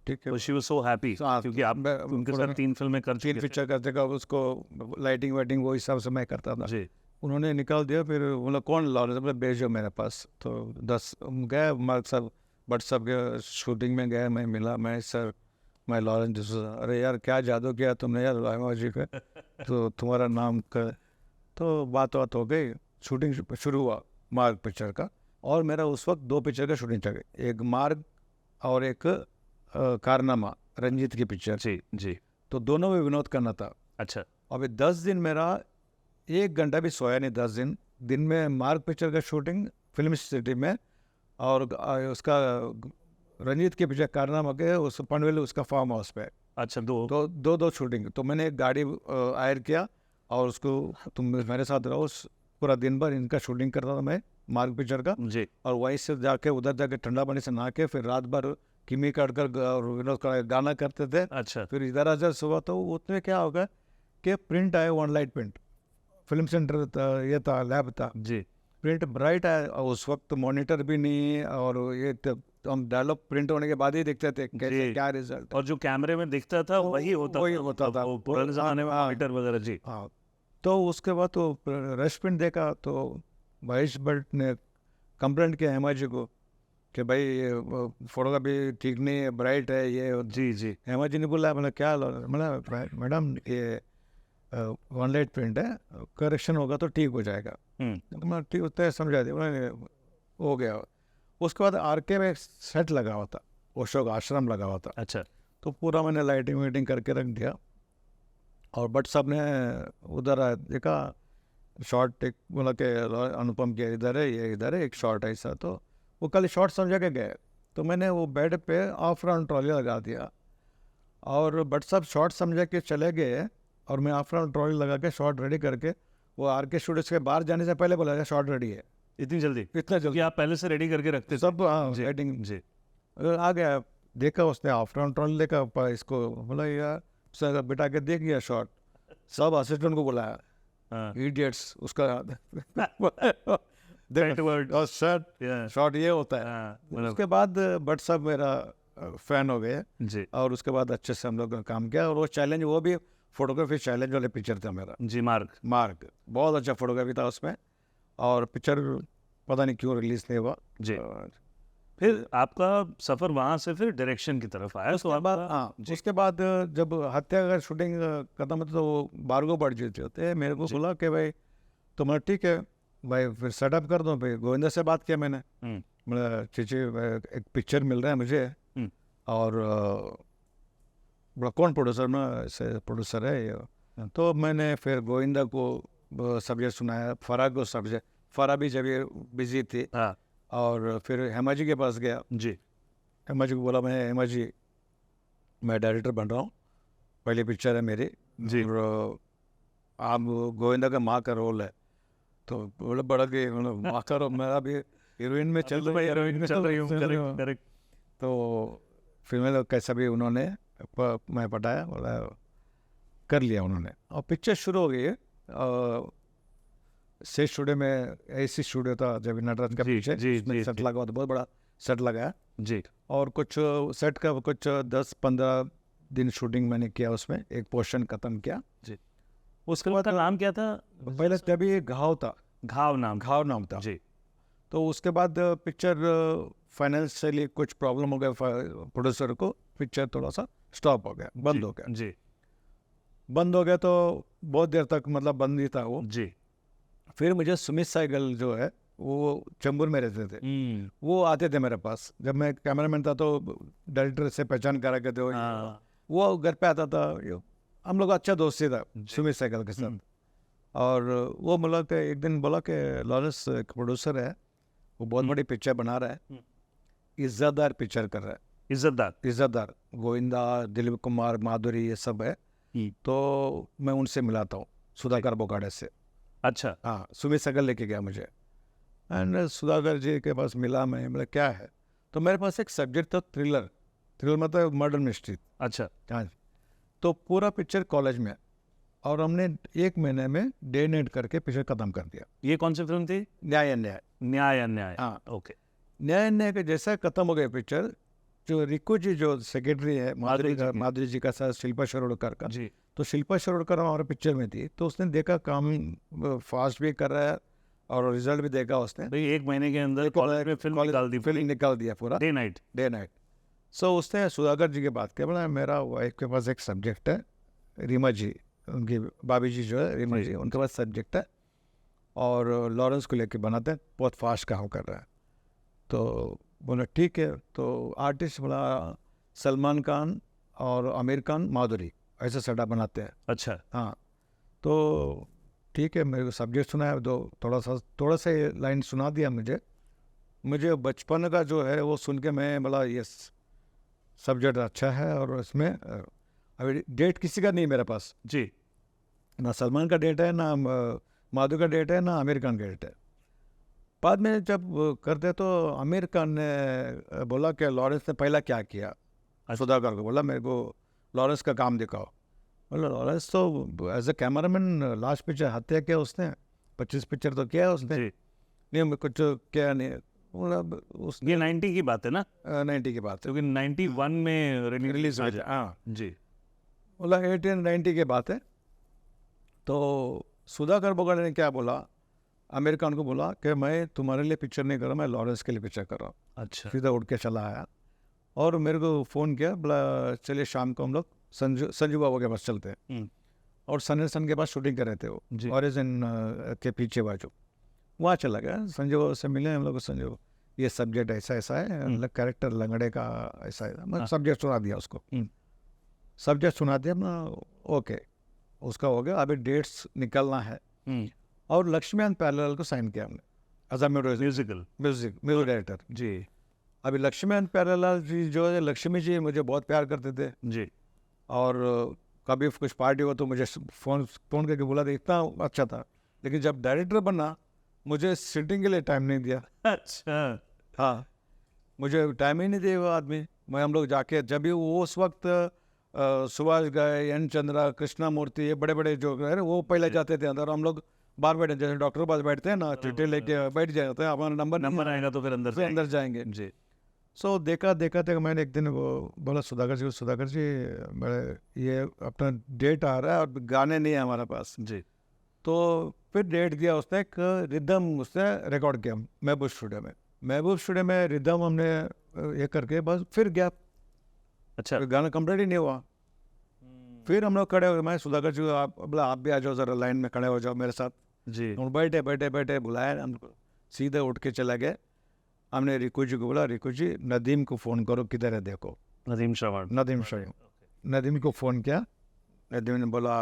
ठीक है, तो शी वाज सो हैप्पी क्योंकि आप उनके साथ 3 फिल्में कर चुके 3 थे। पिक्चर करते का, उसको लाइटिंग वाइटिंग वो हिसाब से मैं करता था। जी। उन्होंने निकाल दिया। फिर बोला कौन लॉरेंस, बोला भेजो मेरे पास। तो 10 गए, मार्क साहब भट्ट साहब के शूटिंग में गए, मैं मिला, मैं सर मैं लॉरेंस डिसूजा। अरे यार क्या जादू किया तुमने यार हेमा जी का, तो तुम्हारा नाम कर। तो बात हो गई, शूटिंग शुरू हुआ मार्ग पिक्चर का। और मेरा उस वक्त 2 पिक्चर का शूटिंग चल गई, एक मार्ग और एक कारनामा, रंजीत की पिक्चर। जी। जी। तो दोनों में विनोद करना था। अच्छा। अभी 10 दिन मेरा 1 घंटा भी सोया नहीं। 10 दिन में मार्ग पिक्चर का शूटिंग फिल्म सिटी में, और उसका रंजीत की पिक्चर कारनामा के उस पनवेल उसका फार्म हाउस पे। अच्छा, दो। तो दो शूटिंग। तो मैंने एक गाड़ी हायर किया और उसको, तुम मेरे साथ रहो, पूरा दिन भर इनका शूटिंग करता था मैं मार्ग पिक्चर का। जी। और वहीं से जाके उधर जाके ठंडा पानी से नहा के फिर रात भर किमी काटकर और विनोद का गाना करते थे। अच्छा। फिर इधर आजा सुबह। तो उसमें क्या होगा कि प्रिंट आया, 1 लाइट प्रिंट, फिल्म सेंटर था, ये था, लैब था। जी। प्रिंट ब्राइट आया, और उस वक्त मॉनिटर भी नहीं, और ये तो हम डायलॉग प्रिंट होने के बाद ही देखते थे कैसे क्या रिजल्ट। और जो कैमरे में दिखता था वही होता था वो पुराने जमाने में मॉनिटर वगैरह। जी। हाँ। तो उसके बाद तो रश प्रिंट देखा, तो महेश भट्ट ने कंप्लेंट किया हेमा जी को कि भाई ये फोटोग्राफी ठीक नहीं है, ब्राइट है ये। जी। जी। हेमा जी ने बोला, मतलब क्या, मतलब मैडम ये 1 लाइट प्रिंट है, करेक्शन होगा तो ठीक हो जाएगा। मैं ठीक होता है, समझा दिया उन्होंने, हो गया। उसके बाद आरके में सेट लगा हुआ था, ओशो का आश्रम लगा हुआ था। अच्छा। तो पूरा मैंने लाइटिंग वाइटिंग करके रख दिया। और भट्ट साहब ने उधर देखा शॉर्ट, एक बोला कि अनुपम के इधर है, ये इधर है, एक शॉर्ट ऐसा। तो वो कल शॉर्ट समझा के गए। तो मैंने वो बेड पे ऑफ राउंड ट्रॉली लगा दिया, और भट्ट साहब शॉर्ट समझा के चले गए, और मैं ऑफ राउंड ट्रॉली लगा के शॉर्ट रेडी करके, वो आरके स्टूडियोज के बाहर जाने से पहले बोला शॉर्ट रेडी है। इतनी जल्दी? इतना जल्दी आप पहले से रेडी करके रखते सब। हाँ, जी। लाइटिंग जी। आ गया, देखा उसने ऑफ राउंड ट्रॉली देखा, इसको बोला यार सर बिठा के देख गया शॉट। सब असिस्टेंट को बुलाया, इडियट्स उसका Afterwards, और शर्ट yeah, शॉट ये होता है। हाँ, मतलब उसके बाद बट सब मेरा फैन हो गए जी और उसके बाद अच्छे से हम लोग ने काम किया और वो चैलेंज, वो भी फोटोग्राफी चैलेंज वाले पिक्चर था मेरा। जी मार्क मार्क बहुत अच्छा फोटोग्राफी था उसमें और पिक्चर पता नहीं क्यों रिलीज नहीं हुआ। जी। और फिर आपका सफर वहां से फिर डायरेक्शन की तरफ आया, तो उसके बाद आपका हाँ, उसके बाद जब हत्या का शूटिंग खत्म होता तो वो भार्गव भट्ट होते मेरे को बोला कि भाई तुम्हारा ठीक है भाई, फिर सेटअप कर दो। भाई गोविंदा से बात किया मैंने, हम्म, मतलब चीची एक पिक्चर मिल रहा है मुझे हम्म। और बोला कौन प्रोड्यूसर में से प्रोड्यूसर है ये। तो मैंने फिर गोविंदा को सब्जेक्ट सुनाया, फराह को सब्जेक्ट, फराह भी जब ये बिजी थी हाँ और फिर हेमा जी के पास गया। जी हेमा जी को बोला मैं हेमा जी मैं डायरेक्टर बन रहा हूँ, पहली पिक्चर है मेरी जी। और आप गोविंदा का माँ का रोल है। तो बोला बड़ा कि मतलब माँ का रोल, मेरा भी हीरोइन में चल रही है, हीरोइन में चल रही हूँ, चल रही हूँ। Correct correct. तो फिर मैं कैसा भी उन्होंने मैं पटाया, बोला कर लिया उन्होंने और पिक्चर शुरू हो गई है। से स्टूडियो में ऐसी स्टूडियो था जब नटराज का जी, पीछे जी, उसमें जी, सेट जी। लगा हुआ था, बहुत बड़ा सेट लगा है जी और कुछ सेट का कुछ 10-15 दिन शूटिंग मैंने किया, उसमें एक पोर्शन खत्म किया। उस फिल्म का नाम क्या था? पहले तभी घाव था, घाव नाम। घाव नाम था। जी तो उसके बाद पिक्चर फाइनेंशियली कुछ प्रॉब्लम हो गया प्रोड्यूसर को, पिक्चर थोड़ा सा स्टॉप हो गया, बंद हो गया। जी बंद हो गया तो बहुत देर तक मतलब बंद ही था वो। जी। फिर मुझे सुमित सहगल जो है वो चेंबूर में रहते थे, वो आते थे मेरे पास, जब मैं कैमरामैन था तो डायरेक्टर से पहचान करा के दो, हाँ, वो घर पे आता था। हम लोग अच्छा दोस्ती था जी। सुमित सहगल के साथ। और वो बोला कि एक दिन बोला कि लॉरेंस एक प्रोड्यूसर है, वो बहुत बड़ी पिक्चर बना रहा है, इज्जतदार पिक्चर कर रहा है, इज्जतदार। इज्जतदार, गोविंदा, दिलीप कुमार, माधुरी, ये सब है। तो मैं उनसे मिलाता हूँ, सुधाकर बोकाडे से। अच्छा हाँ, सुमित सहगल लेके गया मुझे एंड सुधाकर जी के पास मिला मैं, बोला क्या है, तो मेरे पास एक सब्जेक्ट था थ्रिलर, थ्रिलर मतलब मर्डर मिस्ट्री। अच्छा हाँ, तो पूरा पिक्चर कॉलेज में और हमने 1 महीने में डे नाइट करके पिक्चर खत्म कर दिया। ये कौन सी फिल्म थी? न्याय अन्याय, न्याय अन्याय। हाँ। ओके। न्याय अन्याय के जैसा खत्म हो गया पिक्चर, जो रिकू जी जो सेक्रेटरी है माधुरी जी का साथ शिल्पा शिरोडकर का, जी तो शिल्पा शिरोडकर हमारे पिक्चर में थी, तो उसने देखा काम फास्ट भी कर रहा है और रिजल्ट भी देखा उसने। भाई 1 महीने के अंदर कॉलेज में फिल्म निकाल दी, फिल्म निकाल दिया पूरा day night. Day night. So उसने सुधाकर जी की बात किया, बोला मेरा वाइफ के पास एक सब्जेक्ट है, रीमा जी उनकी भाभी जी जो है रीमा जी, उनके पास सब्जेक्ट है और लॉरेंस को लेके बनाते हैं, बहुत फास्ट काम कर रहा है। तो बोला ठीक है। तो आर्टिस्ट बोला सलमान खान और आमिर खान, माधुरी, ऐसा सेटअप बनाते हैं। अच्छा हाँ, तो ठीक है, मेरे को सब्जेक्ट सुनाया, तो थोड़ा सा लाइन सुना दिया मुझे बचपन का जो है वो सुन के मैं बोला ये सब्जेक्ट अच्छा है और इसमें अभी डेट किसी का नहीं मेरे पास, जी ना सलमान का डेट है, ना माधु का डेट है, ना आमिर खान का डेट है। बाद में जब करते तो आमिर खान ने बोला कि लॉरेंस ने पहला क्या किया, सुधाकर को बोला मेरे को लॉरेंस का काम दिखाओ। बोला लॉरेंस तो as a cameraman last picture हत्या किया उसने, 25 पिक्चर तो किया उसने, जी। नहीं कुछ क्या नहीं। बोला उसने ये 90 की बात है ना? 90 की बात है, क्योंकि 91 में रिलीज हुई थी। हाँ, जी बोला 1890 की बात है। तो सुधाकर बोकाडे ने क्या बोला, आमिर खान को बोला कि मैं तुम्हारे लिए पिक्चर नहीं कर रहा, मैं लॉरेंस के लिए पिक्चर कर रहा हूँ। अच्छा सीधा उठ के चला आया और मेरे को फ़ोन किया, बोला चलिए शाम को हम लोग संजू बाबू के पास चलते हैं। और सन सन के पास शूटिंग कर रहे थे वो, जी। ऑरिजिन के पीछे बाजू, वहाँ चला गया। संजू बाबू से मिले हम लोग, संजू ये सब्जेक्ट ऐसा ऐसा है, कैरेक्टर लंगड़े का ऐसा है, मैं सब्जेक्ट सुना दिया उसको, सब्जेक्ट सुना दिया ना, ओके उसका हो गया। अभी डेट्स निकलना है और लक्ष्मीकांत प्यारेलाल को साइन किया हमने एज अ म्यूजिक डायरेक्टर। जी अभी लक्ष्मीकांत प्यारेलाल जी जो है, लक्ष्मी जी मुझे बहुत प्यार करते थे जी और कभी कुछ पार्टी हो तो मुझे फ़ोन करके बुला दे, इतना अच्छा था। लेकिन जब डायरेक्टर बना मुझे सिटिंग के लिए टाइम नहीं दिया। अच्छा हाँ, मुझे टाइम ही नहीं दिया वो आदमी। मैं हम लोग जाके जब भी वो उस वक्त सुभाष गाय, एन चंद्रा, कृष्णा मूर्ति, ये बड़े बड़े जो है वो पहले जाते थे अंदर, हम लोग बाहर बैठे, जैसे डॉक्टर के पास बैठते हैं ना, चिट्ठी लेके बैठ जाते हैं, हमारा नंबर आएगा तो फिर अंदर फिर अंदर जाएंगे। जी सो देखा थे, मैंने एक दिन वो बोला सुधाकर जी मेरे ये अपना डेट आ रहा है और गाने नहीं है हमारे पास। जी तो फिर डेट दिया उसने, एक रिदम उसने रिकॉर्ड किया महबूब स्टूडियो में रिदम हमने ये करके बस फिर गया, अच्छा फिर गाना कंप्लीट ही नहीं हुआ। फिर हम लोग खड़े हो गए, मैं सुधाकर जी आप बोला आप भी आ जाओ, ज़रा लाइन में खड़े हो जाओ मेरे साथ। जी हम बैठे बुलाया, हम सीधे उठ के चला गए। हमने रिकू जी को बोला, रिकू जी नदीम को फ़ोन करो, किधर है देखो। नदीम श्रवण नदीम को फ़ोन किया, नदीम ने बोला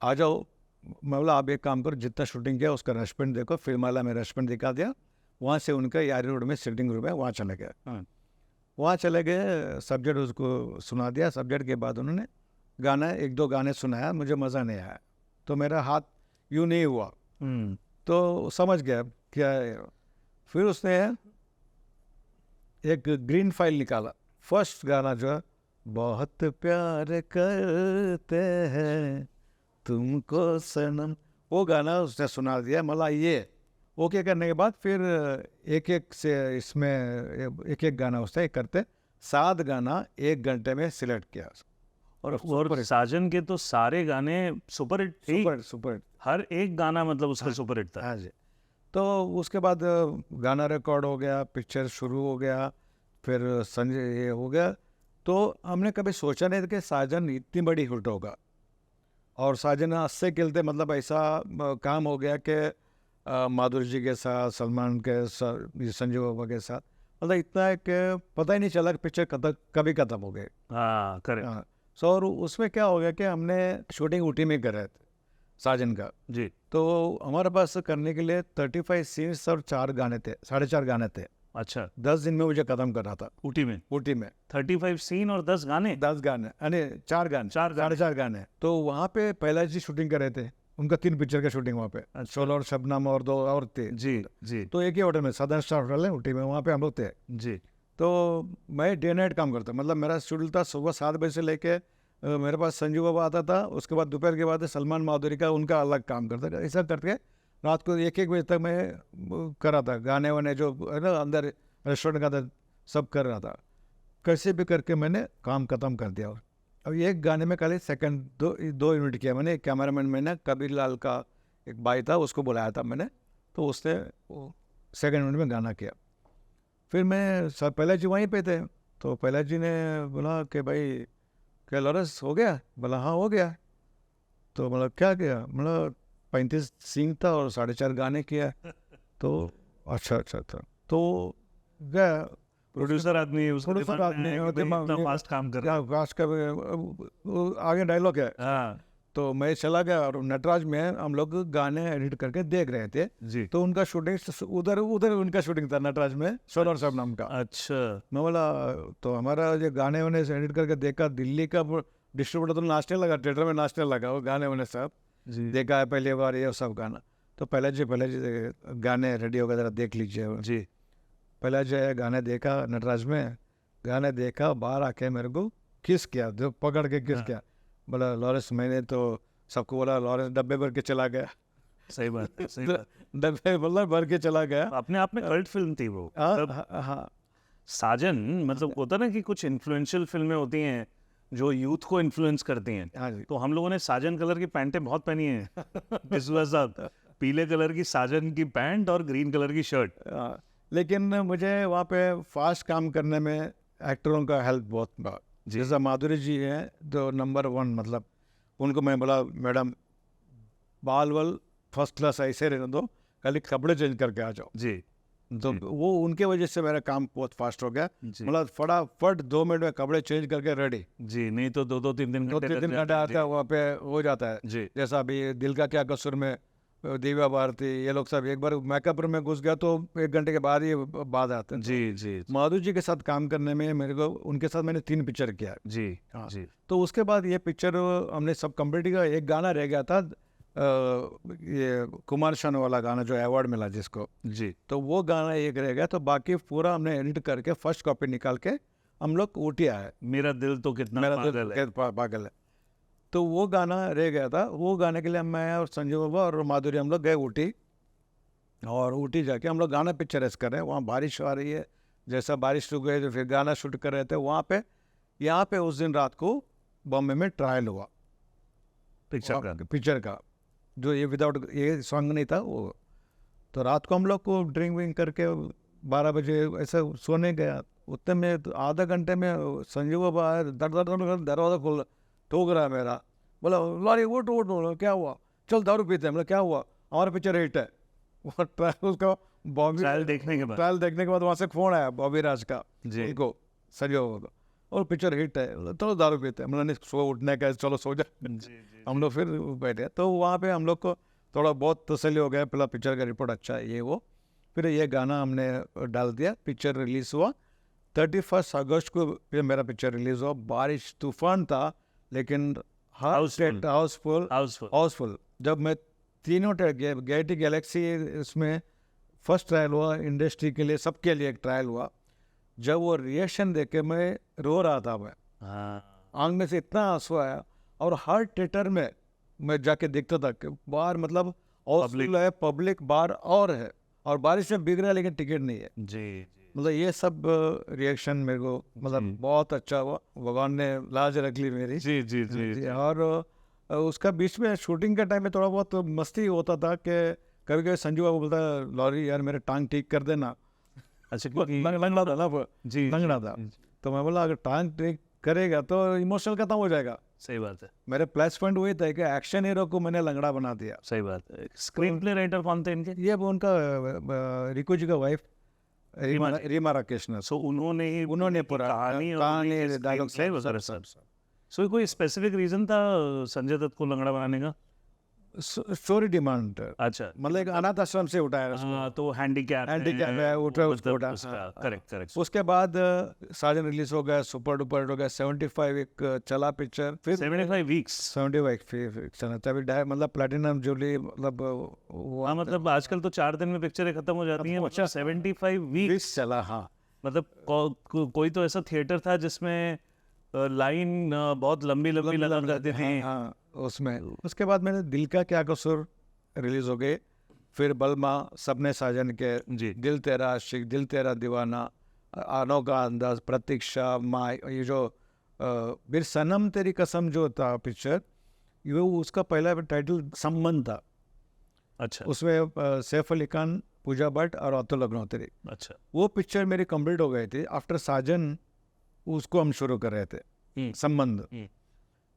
आ जाओ। मैं बोला आप एक काम करो, जितना शूटिंग किया उसका रेस्पॉन्ड देखो, फिल्म वाला में रेस्पॉन्ड दिखा दिया। वहाँ से उनका यारी रोड में सिटिंग रूम है, वहाँ चले गए। वहाँ चले गए, सब्जेक्ट उसको सुना दिया। सब्जेक्ट के बाद उन्होंने गाना 1-2 गाने सुनाया, मुझे मज़ा नहीं आया, तो मेरा हाथ यूँ नहीं हुआ, तो समझ गया क्या है। फिर उसने एक ग्रीन फाइल निकाला, फर्स्ट गाना जो है, बहुत प्यार करते हैं तुमको सनम, वो गाना उसने सुना दिया। मतलब ये ओके करने के बाद फिर एक से इसमें एक गाना उसने करते 7 गाना 1 घंटे में सिलेक्ट किया। और साजन के तो सारे गाने सुपर हिट थे, सुपर हर एक गाना मतलब उसका सुपर हिट था। हाँ जी। तो उसके बाद गाना रिकॉर्ड हो गया, पिक्चर शुरू हो गया, फिर संजय ये हो गया। तो हमने कभी सोचा नहीं था कि साजन इतनी बड़ी हिट होगा। और साजन हंसते खेलते मतलब ऐसा काम हो गया कि माधुरी जी के साथ, सलमान के साथ, संजय बाबा के साथ, मतलब इतना है कि पता ही नहीं चला कि पिक्चर कभी ख़त्म हो गए। हाँ करेक्ट। हाँ। सो और उसमें क्या हो गया कि हमने शूटिंग ऊटी में कर रहे थे साजन का। जी तो हमारे पास करने के लिए 35 सीन्स और 4 गाने थे, 4.5 गाने थे। अच्छा 10 दिन में मुझे ख़त्म करना था ऊटी में ऊटी में। 35 सीन और 10 गाने। 10 गाने यानी 4 गाने, 4.5 गाने। तो वहाँ पे पहला जी शूटिंग कर रहे थे, उनका 3 पिक्चर का शूटिंग वहाँ पे, शोला और शबनम और 2 और थे। जी जी तो एक ही होटल में, सदर्न स्टार होटल है ऊटी में, वहाँ पे हम लोग थे। जी। तो मैं डे नाइट काम करता, मतलब मेरा शेड्यूल था सुबह 7 बजे से लेके मेरे पास संजू बाबा आता था, उसके बाद दोपहर के बाद सलमान माधुरी का उनका अलग काम करता था। ऐसा करके रात को 1-1 बजे तक मैं कर रहा था, गाने वाने जो है ना अंदर रेस्टोरेंट का था सब कर रहा था। कैसे भी करके मैंने काम ख़त्म कर दिया। अब एक गाने में खाली सेकंड 2 यूनिट किया मैंने। कैमरामैन मैंने कबीर लाल का एक भाई था, उसको बुलाया था मैंने, तो उसने सेकंड यूनिट में गाना किया। फिर मैं सब पहला जी वहीं पे थे, तो पहला जी ने बोला कि भाई क्या लॉरेंस हो गया? बोला हाँ हो गया। तो मतलब क्या किया? मतलब 35 सीन था और 4.5 गाने किया। तो अच्छा तो गया प्रोड्यूसर आदमी उसके प्रोड्यूसर दिमाग में आदमी है और कि भाई दिमाग इतना में फास्ट काम कर रहा है। फास्ट का आगे डायलॉग है। हाँ तो मैं चला गया और नटराज में हम लोग गाने एडिट करके देख रहे थे। जी। तो उनका शूटिंग उधर उनका शूटिंग था नटराज में, शोला और शबनम का। अच्छा मैं बोला तो हमारा जो गाने वाने एडिट करके देखा, दिल्ली का डिस्ट्रीब्यूटर तो नाचने लगा, थिएटर में नाचने लगा, वो गाने वाने सब जी देखा है पहली बार ये सब गाना। तो पहले जी गाने रेडी हो गए, ज़रा देख लीजिए जी। पहले जो है गाने देखा नटराज में, गाने देखा, बाहर आके मेरे को किस किया, जो पकड़ के किस किया। बोला लॉरेंस, मैंने तो सबको बोला लॉरेंस डब्बे भर के चला गया। सही बात है, सही बात। डब्बे मतलब भर के चला गया। अपने आप में कल्ट फिल्म थी वो। तब हाँ साजन मतलब होता ना कि कुछ इन्फ्लुएंशियल फिल्में होती हैं जो यूथ को इन्फ्लुएंस करती हैं। हाँ जी। तो हम लोगों ने साजन कलर की पैंटें बहुत पहनी हैं डिसूजा साहब, पीले कलर की साजन की पैंट और ग्रीन कलर की शर्ट। लेकिन मुझे वहाँ पे फास्ट काम करने में एक्टरों का हेल्प बहुत, जैसा माधुरी जी हैं तो नंबर 1, मतलब उनको मैं बोला मैडम बाल वाल फर्स्ट क्लास ऐसे रहने दो, खाली कपड़े चेंज करके आ जाओ। जी। तो वो उनके वजह से मेरा काम बहुत फास्ट हो गया। जी। मतलब फटाफट 2 मिनट में कपड़े चेंज करके रेडी। जी, नहीं तो 2-3 दिन 2-3 घंटे आता है वहाँ पे हो जाता है। जी जैसा अभी दिल का क्या कसूर में दिव्या भारती ये लोग सब एक बार मेकअप में घुस गया तो 1 घंटे के बाद ही बाद आते हैं। जी जी माधुरी जी के साथ काम करने में मेरे को, उनके साथ मैंने 3 पिक्चर किया। जी हाँ। जी। तो उसके बाद ये पिक्चर हमने सब कंप्लीट किया। एक गाना रह गया था ये कुमार शानू वाला गाना जो अवार्ड मिला जिसको, जी तो वो गाना एक रह गया। तो बाकी पूरा हमने एडिट करके फर्स्ट कॉपी निकाल के हम लोग ऊटी आए। मेरा दिल तो कितना मेरा पागल है। पागल है। तो वो गाना रह गया था। वो गाने के लिए मैं और संजय बाबा और माधुरी हम लोग गए ऊटी, और ऊटी जाके हम लोग गाना पिक्चराइज कर रहे हैं। वहाँ बारिश आ रही है, जैसा बारिश रुक गई तो फिर गाना शूट कर रहे थे वहाँ पे। यहाँ पे उस दिन रात को बॉम्बे में ट्रायल हुआ पिक्चर का, जो ये विदाउट ये सॉन्ग नहीं था वो। तो रात को हम लोग को ड्रिंक विंक करके 12 बजे ऐसा सोने गया। उतने में तो आधा घंटे में संजू बाबा दरवाज़ा खोल ठोक रहा है मेरा, बोला लॉरी उठ उठ उठ, क्या हुआ, चल दारू पीते हैं। मतलब क्या हुआ, हमारा पिक्चर हिट है। वो ट्रायल उसका बॉबी ट्रायल देखने के बाद वहाँ से फ़ोन आया बॉबी राज का जी। उनको, संजय बाबा को, और पिक्चर हिट है, चलो दारू पीते हैं। मतलब नहीं सो उठने का, चलो सो जा। हम लोग फिर बैठे, तो वहाँ पे हम लोग को थोड़ा बहुत तसल्ली हो गया, पहला पिक्चर का रिपोर्ट अच्छा है ये वो। फिर ये गाना हमने डाल दिया, पिक्चर रिलीज़ हुआ। 31 अगस्त को फिर मेरा पिक्चर रिलीज़ हुआ। बारिश तूफान था, लेकिन हाउसफुल। जब मैं तीनों गेटी गैलेक्सी इसमें फर्स्ट ट्रायल हुआ इंडस्ट्री के लिए, सबके लिए एक ट्रायल हुआ। जब वो रिएक्शन देख के मैं रो रहा था, मैं आंख में से इतना आंसू आया। और हर थिएटर में मैं जाके देखता था कि बाहर मतलब हाउसफुल है, पब्लिक बाहर और है, और बारिश में भीग रहा है लेकिन टिकट नहीं है जी। मतलब ये सब रिएक्शन मेरे को मतलब बहुत अच्छा हुआ। भगवान ने लाज रख ली मेरी। जी जी जी, जी। और उसका बीच में शूटिंग के टाइम में थोड़ा बहुत मस्ती होता था कि कभी कभी संजू बाबू बोलता, लॉरी यार मेरे टांग ठीक कर देना। अच्छा, लंगड़ा था ना वो, जी लंगड़ा था। तो मैं बोला अगर टांग ठीक करेगा तो इमोशनल खत्म हो जाएगा। सही बात है, मेरे प्लस पॉइंट वही था कि एक्शन हीरो को मैंने लंगड़ा बना दिया। सही बात है। स्क्रीन प्ले राइटर कौन थे इनके? ये वो उनका रिकू जी का वाइफ रीमा राकेश ने। सो उन्होंने पूरा कहानी डायलॉग सर। सो कोई स्पेसिफिक रीजन था संजय दत्त को लंगड़ा बनाने का? Story demand. अच्छा, मतलब एक अनाथ आश्रम से उठाया उसको। हाँ, तो हैंडीकैप है, उठा उसको उठा। करेक्ट। उसके बाद साजन रिलीज हो गया, सुपर डुपर हो गया, 75 एक चला पिक्चर, फिर 75 वीक्स 75 फिर चला तभी मतलब प्लेटिनम जुबली मतलब हाँ, मतलब आजकल तो 4 दिन में पिक्चरें खत्म हो जाती हैं। अच्छा, 75 वीक्स चला। हाँ, मतलब कोई तो ऐसा थिएटर था जिसमें लाइन बहुत लंबी लगा करती थी। हाँ, उसमें। उसके बाद मैंने दिल का क्या कसूर रिलीज हो गए, फिर बलमा, सपने साजन के, जी। दिल तेरा आशिक, दिल तेरा दीवाना, अनोखा अंदाज, प्रतीक्षा, माँ, ये जो फिर सनम तेरी कसम जो था पिक्चर, ये उसका पहला टाइटल संबंध था। अच्छा, उसमें सैफ अली खान, पूजा भट्ट और अतुल अग्निहोत्री। अच्छा, वो पिक्चर मेरी कंप्लीट हो गई थी। आफ्टर साजन उसको हम शुरू कर रहे थे, संबंध।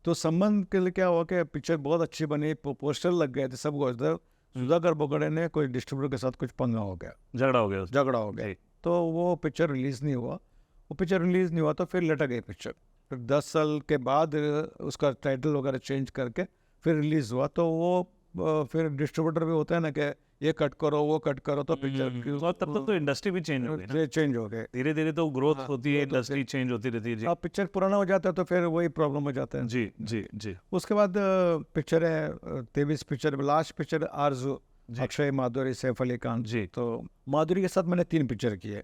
तो संबंध के लिए क्या हुआ कि पिक्चर बहुत अच्छी बनी, पोस्टर लग गए थे सब कुछ। सुधाकर बोगड़े ने कोई डिस्ट्रीब्यूटर के साथ कुछ पंगा हो गया, झगड़ा हो गया। तो वो पिक्चर रिलीज़ नहीं हुआ। तो फिर लटक गई पिक्चर। फिर 10 साल के बाद उसका टाइटल वगैरह चेंज करके फिर रिलीज़ हुआ। तो वो फिर डिस्ट्रीब्यूटर भी होता है ना कि ये कट करो वो कट करो, तो पिक्चर और तब तक तो इंडस्ट्री भी चेंज हो गई ना। चेंज हो गए। धीरे धीरे तो ग्रोथ होती है, इंडस्ट्री चेंज होती रहती है। जी अब पिक्चर पुराना हो जाता है तो फिर वही प्रॉब्लम हो जाता है। जी जी जी। उसके बाद पिक्चर है 23 पिक्चर, लास्ट पिक्चर आरज़ू, अक्षय, माधुरी, सैफ अली खान जी। तो माधुरी के साथ मैंने 3 पिक्चर किए,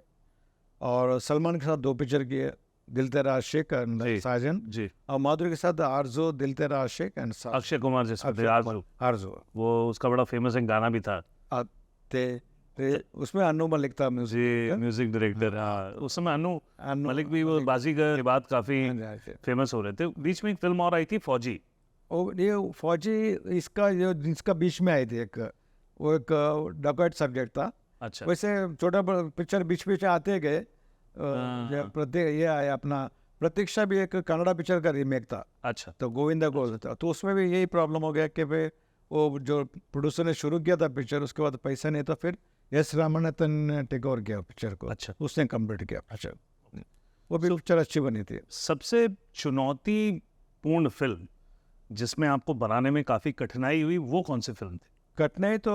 और सलमान के साथ 2 पिक्चर किए, दिल तेरा आशिक एंड साजन जी। और माधुरी के साथ आरज़ू, दिल तेरा आशिक एंड अक्षय कुमार जैसे आरज़ू। वो उसका बड़ा फेमस एक गाना भी था। उसमें अनु मलिक था म्यूजिक डायरेक्टर। हाँ, उस समय अनु मलिक भी वो बाजीगर के बाद काफी फेमस हो रहे थे। बीच में एक फिल्म और आई थी फौजी। ये फौजी इसका बीच में आई थी वो एक डकैत सब्जेक्ट था। अच्छा, वैसे छोटा पिक्चर बीच आते गए। ये आया अपना प्रतीक्षा भी एक कन्नड़ा पिक्चर का रीमेक था। अच्छा, तो गोविंदा गोल था। तो उसमें भी यही प्रॉब्लम हो गया कि भाई वो जो प्रोड्यूसर ने शुरू किया था पिक्चर, उसके बाद पैसा नहीं था, फिर एस रामानाथन ने टेक ओवर किया पिक्चर को। अच्छा, उसने कंप्लीट किया पिक्चर। वो भी पिक्चर अच्छी बनी थी। सबसे चुनौतीपूर्ण फिल्म जिसमें आपको बनाने में काफी कठिनाई हुई, वो कौन सी फिल्म थी? कठिनाई तो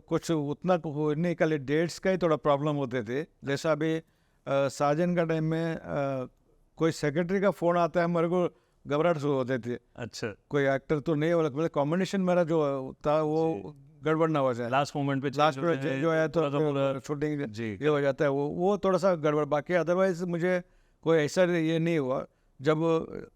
कुछ उतना होने के लिए डेट्स का ही थोड़ा प्रॉब्लम होते थे। जैसा अभी साजन का टाइम में कोई सेक्रेटरी का फ़ोन आता है, मेरे को घबराहट शुरू होती थी। अच्छा, कोई एक्टर तो नहीं होगा, मतलब कॉम्बिनेशन मेरा जो था वो गड़बड़ ना हो जाए। लास्ट मोमेंट पे जो है तो शूटिंग ये हो जाता है, वो थोड़ा सा गड़बड़। बाकी अदरवाइज मुझे कोई ऐसा ये नहीं हुआ। जब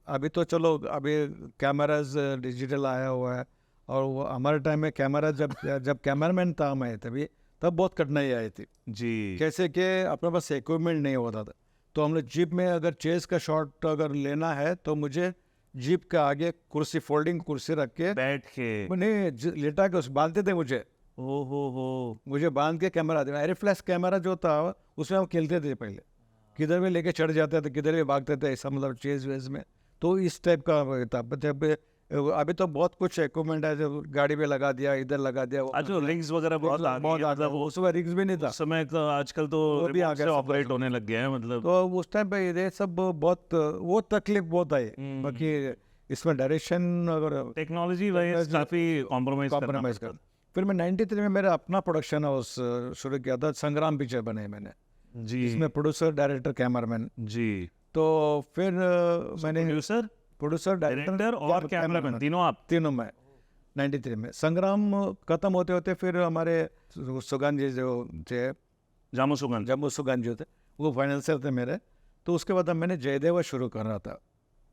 अभी तो चलो अभी कैमराज डिजिटल आया हुआ है, और वो हमारे टाइम में कैमरा जब कैमरामैन था मैं तभी, तब बहुत कठिनाई आई थी। जी कैसे कि अपने पास इक्विपमेंट नहीं होता था, तो हम लोग जीप में अगर चेस का शॉट अगर लेना है तो मुझे जीप के आगे कुर्सी, फोल्डिंग कुर्सी रख के, बैठ के नहीं लेटा के उस बांधते थे मुझे बांध के कैमरा दे। एयरफ्लैश कैमरा जो था उसमें हम खेलते थे पहले, किधर भी लेके चढ़ जाते थे, किधर भी भागते थे, ऐसा मतलब चेज वेज में। तो इस टाइप का था। जब अभी तो बहुत कुछ इक्विपमेंट है, जो गाड़ी पे लगा दिया, इधर लगा दिया, आज तो रिग्स वगैरह बहुत आ गई है, मतलब उस समय रिग्स भी नहीं था, उस समय तो आजकल तो वो भी आ रिमोट से गया सब ऑपरेट होने लग गया है, मतलब तो उस टाइम पे ये सब बहुत वो तकलीफ बहुत आई। बाकी इसमें डायरेक्शन अगर टेक्नोलॉजी वाइज काफी कॉम्प्रोमाइज कॉम्प्रोमाइज कर, फिर मैं 93 में मेरा अपना प्रोडक्शन हाउस शुरू किया था, संग्राम पिक्चर बने मैंने, जी इसमें प्रोड्यूसर, डायरेक्टर, कैमरामैन। जी। तो फिर मैंने प्रोड्यूसर, डायरेक्टर और कैमरामैन तीनों में 93 में। संग्राम खत्म होते होते फिर हमारे सुगंध जी जो थे, जम्मू सुगंध जो थे, वो फाइनेंसर थे मेरे। तो उसके बाद मैंने जयदेवा शुरू कर रहा था,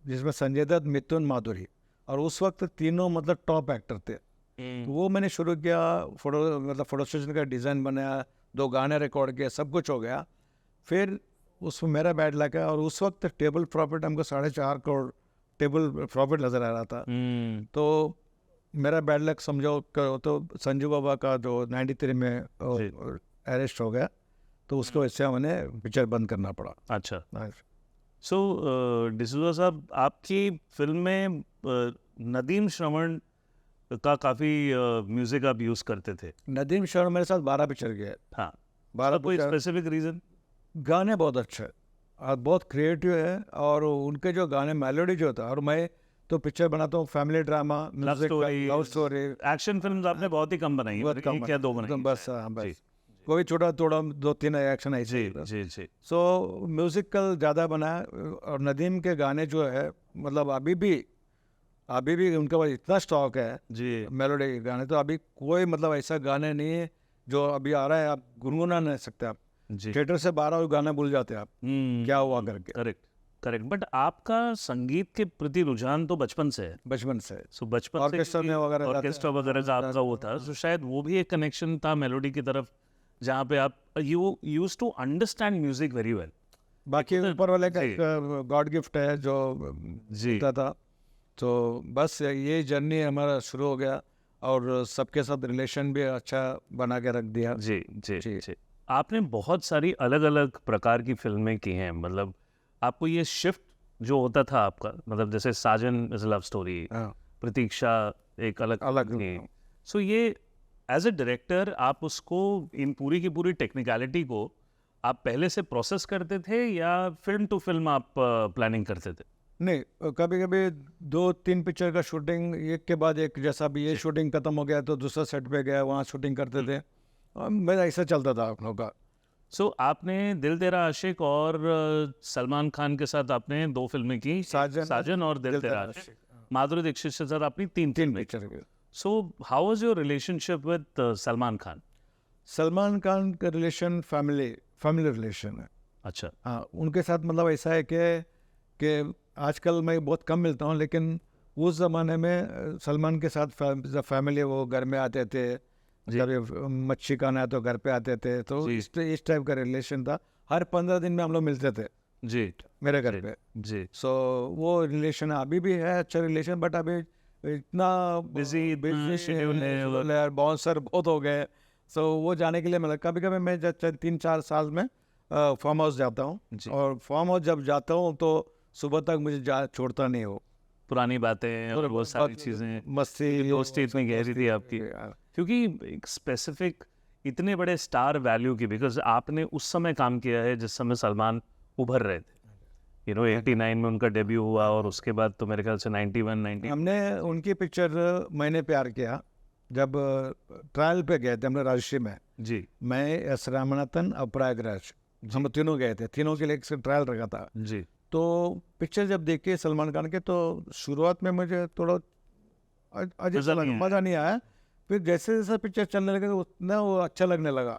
जिसमें संजय दत्त, मिथुन, माधुरी, और उस वक्त तीनों मतलब टॉप एक्टर थे। तो वो मैंने शुरू किया, फोटो स्टेशन का डिज़ाइन बनाया, 2 गाने रिकॉर्ड किए, सब कुछ हो गया। फिर उसमें मेरा बैड लग गया, और उस वक्त टेबल प्रॉफिट हमको 4.5 करोड़ टेबल प्रॉफिट नज़र आ रहा था। तो मेरा बैड लक समझो, तो संजू बाबा का जो 93 में अरेस्ट हो गया, तो उसको वजह से मैंने पिक्चर बंद करना पड़ा। अच्छा। सो डिसूजा साहब, आपकी फिल्म में नदीम श्रवण का काफ़ी म्यूज़िक आप यूज़ करते थे। नदीम श्रवण मेरे साथ 12 पिक्चर गए। हाँ, 12 कोई पिक्चर, स्पेसिफिक रीज़न? गाने बहुत अच्छे हैं और बहुत क्रिएटिव है, और उनके जो गाने मेलोडी जो होता है, और मैं तो पिक्चर बनाता हूँ family drama, love story, action film आपने बहुत ही कम बनाई है, बहुत कम, एक या 2 बनाई बस बस कोई छोटा थोड़ा 2-3 एक्शन ऐसे ही। जी। सो म्यूजिकल ज़्यादा बनाया, और नदीम के गाने जो है मतलब अभी भी उनके पास इतना स्टॉक है जी, मेलोडी गाने, तो अभी कोई मतलब ऐसा गाने नहीं है जो अभी आ रहा है आप गुनगुना नहीं सकते, आप जी। थिएटर से 12 गाना भूल जाते हैं आप क्या हुआ करके। करेक्ट। बट आपका संगीत के प्रति रुझान तो बचपन से है। बचपन से सो बचपन से ऑर्केस्ट्रा में वगैरह ऑर्केस्ट्रा वगैरह का आपका वो था, तो शायद वो भी एक कनेक्शन था मेलोडी की तरफ, जहाँ पे आप you used to understand music very well. बाकी ऊपर वाले का गॉड गिफ्ट है जो जी था। तो बस ये जर्नी हमारा शुरू हो गया, और सबके साथ रिलेशन भी अच्छा बना के रख दिया। जी। आपने बहुत सारी अलग अलग प्रकार की फिल्में की हैं, मतलब आपको ये शिफ्ट जो होता था आपका, मतलब जैसे साजन इज लव स्टोरी, प्रतीक्षा एक अलग थी। सो ये एज ए डायरेक्टर आप उसको, इन पूरी की पूरी टेक्निकलिटी को आप पहले से प्रोसेस करते थे, या फिल्म टू फिल्म आप प्लानिंग करते थे? नहीं, कभी कभी 2-3 पिक्चर का शूटिंग एक के बाद एक, जैसा भी ये शूटिंग खत्म हो गया तो दूसरा सेट पे गया, वहाँ शूटिंग करते थे, मेरा ऐसा चलता था आप लोगों का। सो आपने दिल तेरा आशिक और सलमान खान के साथ आपने 2 फिल्में की, साजन और दिल तेरा आशिक। माधुरी दीक्षित के साथ आपने 3 पिक्चर की। So how was your relationship with Salman Khan? Salman Khan का रिलेशन फैमिली रिलेशन है। अच्छा। हाँ, उनके साथ मतलब ऐसा है कि आजकल मैं बहुत कम मिलता हूँ, लेकिन उस ज़माने में सलमान के साथ फैमिली वो घर में आते थे, जब मच्छी खाना है तो घर पे आते थे, तो इस टाइप का रिलेशन था। हर 15 दिन में हम लोग मिलते थे जी, मेरे घर पे जी। सो वो रिलेशन अभी भी है, अच्छा रिलेशन, बट अभी इतना बिजी शेड्यूल है, बाउंसर बहुत हो गए। सो वो जाने के लिए मतलब कभी कभी मैं 3-4 साल में फार्म हाउस जाता हूँ, और फार्म हाउस जब जाता हूँ तो सुबह तक मुझे छोड़ता नहीं हो, पुरानी बातें और वो सारी चीज़ें, मस्ती, दोस्ती इतनी गहरी थी आपकी, क्योंकि एक स्पेसिफिक इतने बड़े स्टार वैल्यू की, बिकॉज आपने उस समय काम किया है जिस समय सलमान उभर रहे थे, 89 में उनका डेब्यू हुआ, और उसके बाद तो मेरे ख्याल से 91-90 हमने उनकी पिक्चर मैंने प्यार किया जब ट्रायल पे गए थे हमने राजश्री में जी। मैं, एस रामनाथन और प्रयागराज, हम तीनों गए थे, तीनों के लिए एक ट्रायल रखा था जी। तो पिक्चर जब देखे सलमान खान के, तो शुरुआत में मुझे थोड़ा मज़ा नहीं आया, फिर जैसे जैसे पिक्चर चलने लगा उतना वो अच्छा लगने लगा,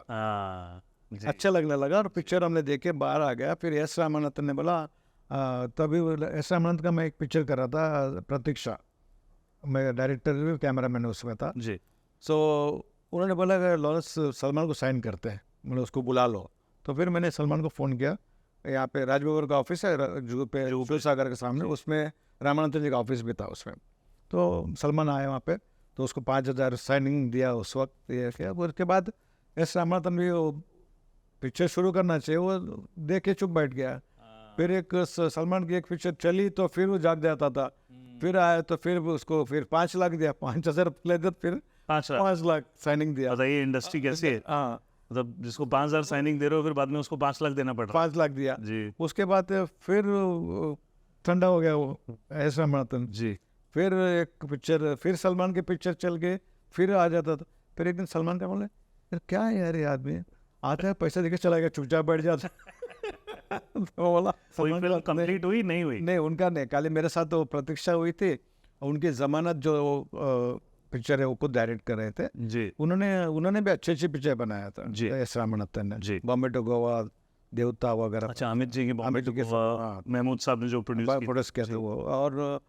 और पिक्चर हमने देखे बाहर आ गया। फिर एस रामनाथन ने बोला तभी एस रामानंद का मैं एक पिक्चर कर रहा था, प्रतीक्षा, मैं डायरेक्टर भी कैमरा मैन उसमें था। जी सो उन्होंने बोला कि लॉरेंस सलमान को साइन करते हैं, मतलब उसको बुला लो। तो फिर मैंने सलमान को फ़ोन किया, यहाँ पे राजबब्बर का ऑफिस है जू पे, शिव सागर के सामने, उसमें रामानंद जी का ऑफिस भी था उसमें। तो सलमान आया वहाँ पे, तो उसको 5,000 साइनिंग दिया उस वक्त, ये किया। उसके बाद एस रामानंद भी वो पिक्चर शुरू करना चाहिए, वो देख के चुप बैठ गया। फिर एक सलमान की एक पिक्चर चली तो फिर वो जाग जाता था, फिर आया तो फिर उसको फिर 5 लाख दिया, 5,000 ले दे, फिर 5 लाख। 5 लाख साइनिंग दिया। बताइए इंडस्ट्री कैसी है, हाँ, मतलब जिसको 5,000 साइनिंग दे रहे हो फिर बाद में उसको 5 लाख देना पड़ रहा 5 लाख दिया। जी उसके बाद फिर ठंडा हो गया वो एस रामानंद। जी। फिर एक पिक्चर, फिर सलमान की पिक्चर चल के फिर आ जाता था। फिर एक दिन सलमान का बोले, यार क्या है यार, ये आदमी आता है पैसा देके चला गया, चुपचाप बैठ जाता। तो बोला कोई सलमान फिल्म का कंप्लीट हुई नहीं हुई? नहीं, उनका नहीं, खाली मेरे साथ तो प्रतीक्षा हुई थी। उनकी जमानत जो पिक्चर है वो खुद डायरेक्ट कर रहे थे। जी उन्होंने भी अच्छी अच्छी पिक्चर बनाया था जी। एस रामानंदन ने, जी। बॉम्बे टू गोवा, देवता वगैरह। अच्छा, अमित जी की बॉम्बे अमित टू जी के गोवा, हाँ, महमूद साहब ने जो प्रोड्यूस की प्रोड्यूस किया था वो, और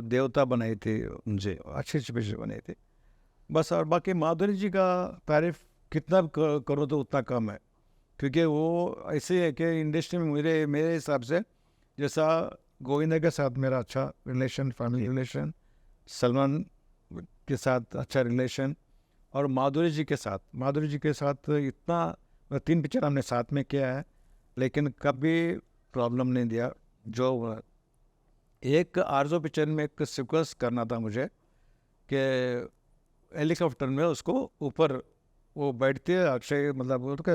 देवता बनाई थी, जी अच्छी अच्छी पिक्चर बनाई थी बस। और बाकी माधुरी जी का तारीफ कितना करो तो उतना कम है, क्योंकि वो ऐसे है कि इंडस्ट्री में मेरे हिसाब से, जैसा गोविंदा के साथ मेरा अच्छा रिलेशन, फैमिली रिलेशन, सलमान के साथ अच्छा रिलेशन, और माधुरी जी के साथ इतना 3 पिक्चर हमने साथ में किया है, लेकिन कभी प्रॉब्लम नहीं दिया। जो एक आरज़ो पिक्चर में एक सीक्वेंस करना था मुझे, कि हेलीकॉप्टर में उसको ऊपर वो बैठती है अक्षय, मतलब उसके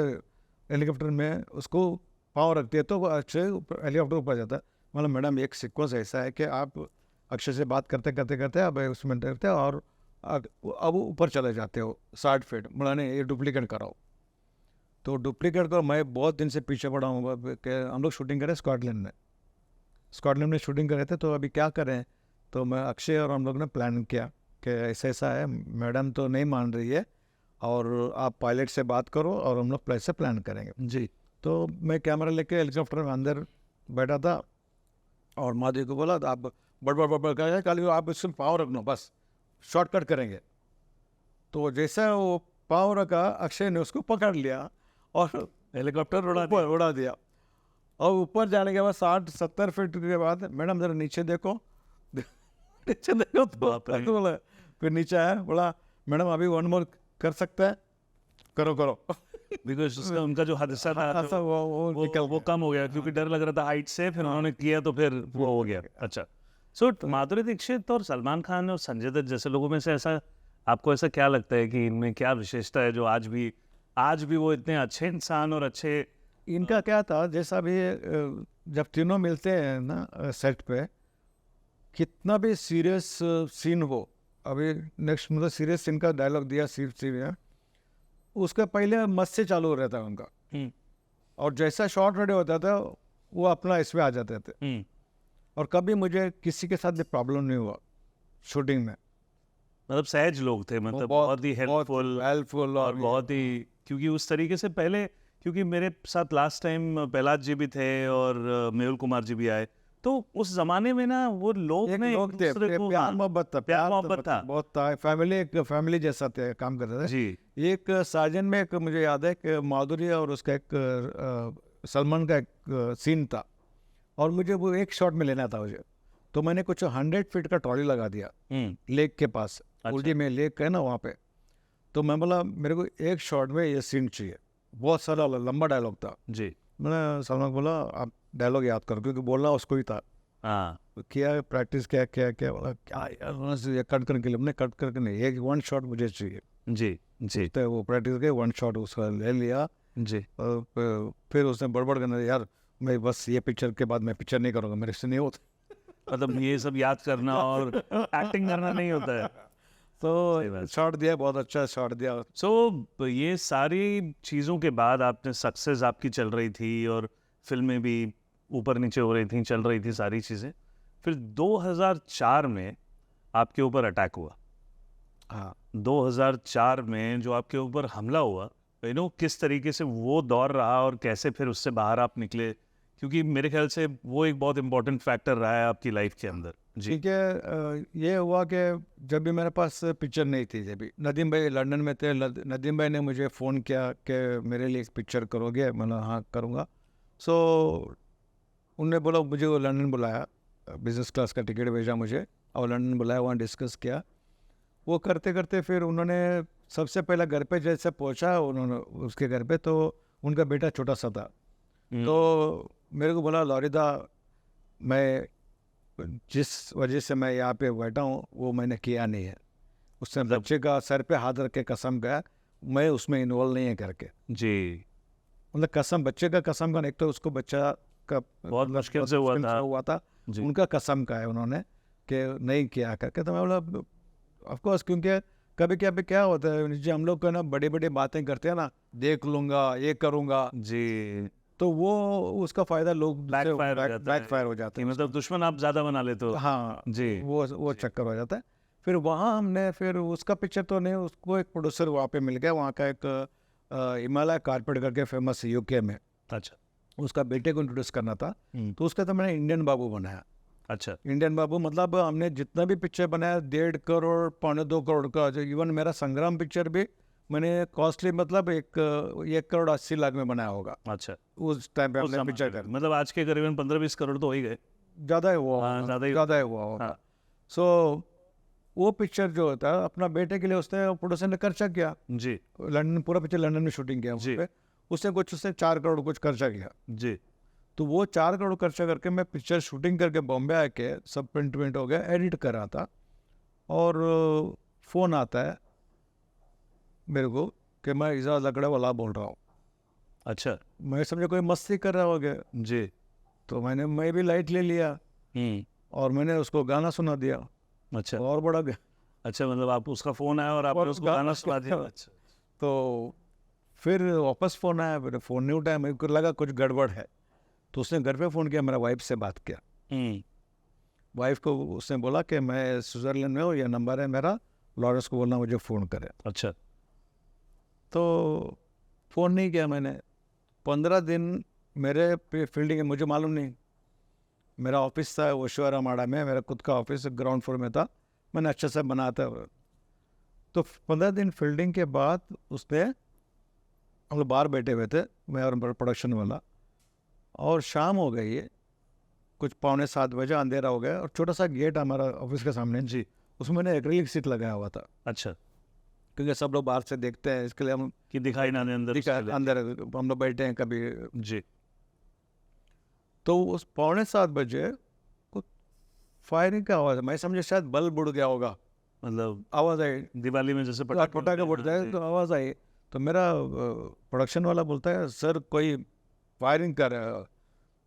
हेलीकॉप्टर में उसको पाँव रखती है तो वो अक्षय हेलीकॉप्टर ऊपर जाता है। मतलब मैडम एक सीक्वेंस ऐसा है कि आप अक्षय से बात करते करते करते अब उसमें करते हो और अब ऊपर चले जाते हो 60 फीट, बोला नहीं ये डुप्लीकेट कराओ। तो डुप्लीकेट को मैं बहुत दिन से पीछे पड़ा हूँ कि हम लोग शूटिंग करें स्कॉटलैंड में शूटिंग कर रहे थे, तो अभी क्या करें। तो मैं अक्षय और हम लोग ने प्लान किया कि ऐसा ऐसा है, मैडम तो नहीं मान रही है, और आप पायलट से बात करो और हम लोग से प्लान करेंगे। जी। तो मैं कैमरा लेके हेलीकॉप्टर में अंदर बैठा था, और माधुरी को बोला आप बड़ कर खाली आप इसमें पाँव रखना, बस शॉर्टकट करेंगे। तो जैसा वो पाँव रखा, अक्षय ने उसको पकड़ लिया और हेलीकॉप्टर उड़ा दिया। और ऊपर जाने के बाद 60-70 फीट के बाद, मैडम जरा नीचे देखो नीचे देखो, तो बोला, फिर नीचे आया, बोला मैडम अभी 1 मोर कर सकता है, करो बिकॉज उसका उनका जो हादसा था ऐसा वो निकल वो कम हो गया, क्योंकि डर लग रहा था हाइट से, फिर उन्होंने किया तो फिर वो हो गया। अच्छा, सो माधुरी दीक्षित और सलमान खान और संजय दत्त जैसे लोगों में से ऐसा आपको ऐसा क्या लगता है कि इनमें क्या विशेषता है जो आज भी वो इतने अच्छे इंसान और अच्छे? इनका क्या था, जैसा भी जब तीनों मिलते हैं ना सेट पे, कितना भी सीरियस सीन हो, अभी नेक्स्ट मतलब सीरियस सीन का डायलॉग दिया सीन, उसका पहले मस्त से चालू हो रहता है उनका, और जैसा शॉट रेडी होता था वो अपना इसमें आ जाते थे। और कभी मुझे किसी के साथ भी प्रॉब्लम नहीं हुआ शूटिंग में। मतलब सहज लोग थे, मतलब बहुत ही हेल्पफुल और बहुत ही, क्योंकि उस तरीके से पहले, क्योंकि मेरे साथ लास्ट टाइम प्रहलाद जी भी थे और मेहुल कुमार जी भी आए, तो उस जमाने में ना वो लोग एक ने लोग थे, प्यार मोहब्बत था, बहुत था, फैमिली जैसा थे, काम करते थे जी। एक साजन में एक मुझे याद है कि माधुरी और उसका एक सलमान का एक सीन था, और मुझे वो एक शॉट में लेना था मुझे। तो मैंने कुछ 100 फीट का ट्रॉली लगा दिया लेक के पास, उल्टी में लेक है ना वहाँ पे। तो मैं बोला मेरे को एक शॉट में ये सीन चाहिए, बहुत सारा लंबा डायलॉग था जी। मैंने सलमान को बोला आप डायलॉग याद करो, क्योंकि बोलना उसको ही था। किया प्रैक्टिस क्या बोला क्या यार कट करके लिए, हमने कट करके नहीं, एक 1 शॉट मुझे चाहिए। जी तो वो प्रैक्टिस के 1 शॉट उसका ले लिया जी। और फिर उसने बड़बड़ करना, यार मैं बस ये पिक्चर के बाद मैं पिक्चर नहीं करूँगा, मेरे से नहीं होता। मतलब ये सब याद करना और एक्टिंग करना नहीं होता है। तो शॉट दिया, बहुत अच्छा शॉट दिया। सो ये सारी चीज़ों के बाद आपने सक्सेस आपकी चल रही थी और फिल्में भी ऊपर नीचे हो रही थी, चल रही थी सारी चीज़ें। फिर 2004 में आपके ऊपर अटैक हुआ। हाँ, 2004 में जो आपके ऊपर हमला हुआ, किस तरीके से वो दौर रहा और कैसे फिर उससे बाहर आप निकले, क्योंकि मेरे ख्याल से वो एक बहुत इंपॉर्टेंट फैक्टर रहा है आपकी लाइफ के अंदर। जी ठीक है, ये हुआ कि जब भी मेरे पास पिक्चर नहीं थी, जब भी नदीम भाई लंदन में थे, नदीम भाई ने मुझे फ़ोन किया कि मेरे लिए एक पिक्चर करोगे, मैंने हाँ करूँगा। सो उनने बोला, मुझे वो लंदन बुलाया, बिज़नेस क्लास का टिकट भेजा मुझे और लंदन बुलाया, वहाँ डिस्कस किया। वो करते करते फिर उन्होंने सबसे पहले घर पे जैसे पहुँचा उन्होंने उसके घर पे, तो उनका बेटा छोटा सा था, तो मेरे को बोला, लॉरिदा मैं जिस वजह से मैं यहाँ पे बैठा हूँ वो मैंने किया नहीं है। उसने बच्चे का सर पे हाथ रख के कसम खाया, मैं उसमें इन्वॉल्व नहीं है करके। जी मतलब कसम, बच्चे का कसम का, एक तो उसको बच्चा का बहुत मुश्किल से हुआ था। जी। उनका कसम का है उन्होंने कि नहीं किया करके। तो मैं बोला ऑफकोर्स, क्योंकि कभी कभी क्या होता है जी, हम लोग को ना बड़ी बड़ी बातें करते हैं ना, देख लूंगा, ये करूंगा, जी, तो वो उसका फायदा लोग बैकफायर हो जाता है, मतलब दुश्मन आप ज्यादा बना लेते हो। हाँ जी वो चक्कर हो जाता है। फिर वहाँ हमने फिर उसका पिक्चर तो नहीं, उसको एक प्रोड्यूसर वहाँ पे मिल गया, वहाँ का एक हिमालय कारपेट करके फेमस यूके में, अच्छा उसका बेटे को इंट्रोड्यूस करना था, तो उसका तो मैंने इंडियन बाबू बनाया। अच्छा इंडियन बाबू मतलब हमने जितना भी पिक्चर बनाया 1.5 करोड़ 2.25 करोड़ का, जो इवन मेरा संग्राम पिक्चर भी मैंने कॉस्टली मतलब 1 करोड़ 80 लाख में बनाया होगा अच्छा। उस टाइम पे उस हमने समय पिक्चर पे, कर। मतलब आज के करीबन 15-20 करोड़ तो हो ही गए। ज़्यादा ही हुआ हाँ, होगा, ज़्यादा ही हुआ होगा। हाँ। सो वो पिक्चर जो होता है अपना बेटे के लिए, उसने प्रोड्यूसर ने खर्चा किया, जी लंदन पूरा पिक्चर लंदन में शूटिंग किया जी। वहाँ पे, उसने 4 करोड़ कुछ खर्चा किया। जी तो वो 4 करोड़ खर्चा करके मैं पिक्चर शूटिंग करके बॉम्बे आके सब प्रिंट हो गया, एडिट कर रहा था, और फ़ोन आता है मेरे को कि मैं इजाज़ लकड़ा वाला बोल रहा हूँ। अच्छा मैं समझा कोई मस्ती कर रहा हो गया, जी तो मैं भी लाइट ले लिया और मैंने उसको गाना सुना दिया, अच्छा और बड़ा गया। अच्छा, मतलब आप उसका फोन आया और आपने और उसको गाना सुना दिया। अच्छा तो फिर वापस फ़ोन आया, मेरे फ़ोन नहीं उठाया, मेरे को लगा कुछ गड़बड़ है, तो उसने घर पे फ़ोन किया, मेरा वाइफ से बात किया। वाइफ को उसने बोला कि मैं स्विट्ज़रलैंड में हूँ, यह नंबर है मेरा, लॉरेंस को बोलना मुझे फ़ोन करे। अच्छा तो फ़ोन नहीं किया मैंने। 15 दिन मेरे फील्डिंग, मुझे मालूम नहीं, मेरा ऑफिस था ओशवारामाड़ा में, मेरा खुद का ऑफिस ग्राउंड फ्लोर में था, मैंने अच्छे से बनाता। तो 15 दिन फील्डिंग के बाद उसने, हम लोग बाहर बैठे हुए थे, मैं और प्रोडक्शन वाला, और शाम हो गई है, कुछ 6:45 बजे, अंधेरा हो गया, और छोटा सा गेट हमारा ऑफिस के सामने जी, उसमें मैंने एक्रिलिक सीट लगाया हुआ था, अच्छा, क्योंकि सब लोग बाहर से देखते हैं, इसके लिए हम कि दिखाई ना दे अंदर अंदर हम लोग बैठे हैं कभी। जी। तो उस 6:45 बजे कुछ फायरिंग का आवाज़, मैं समझे शायद बल्ब उड़ गया होगा, मतलब आवाज़ आई, दिवाली में जैसे पटाखे उड़ता है, तो आवाज़ आई, तो मेरा प्रोडक्शन वाला बोलता है, सर कोई फायरिंग कर रहा है।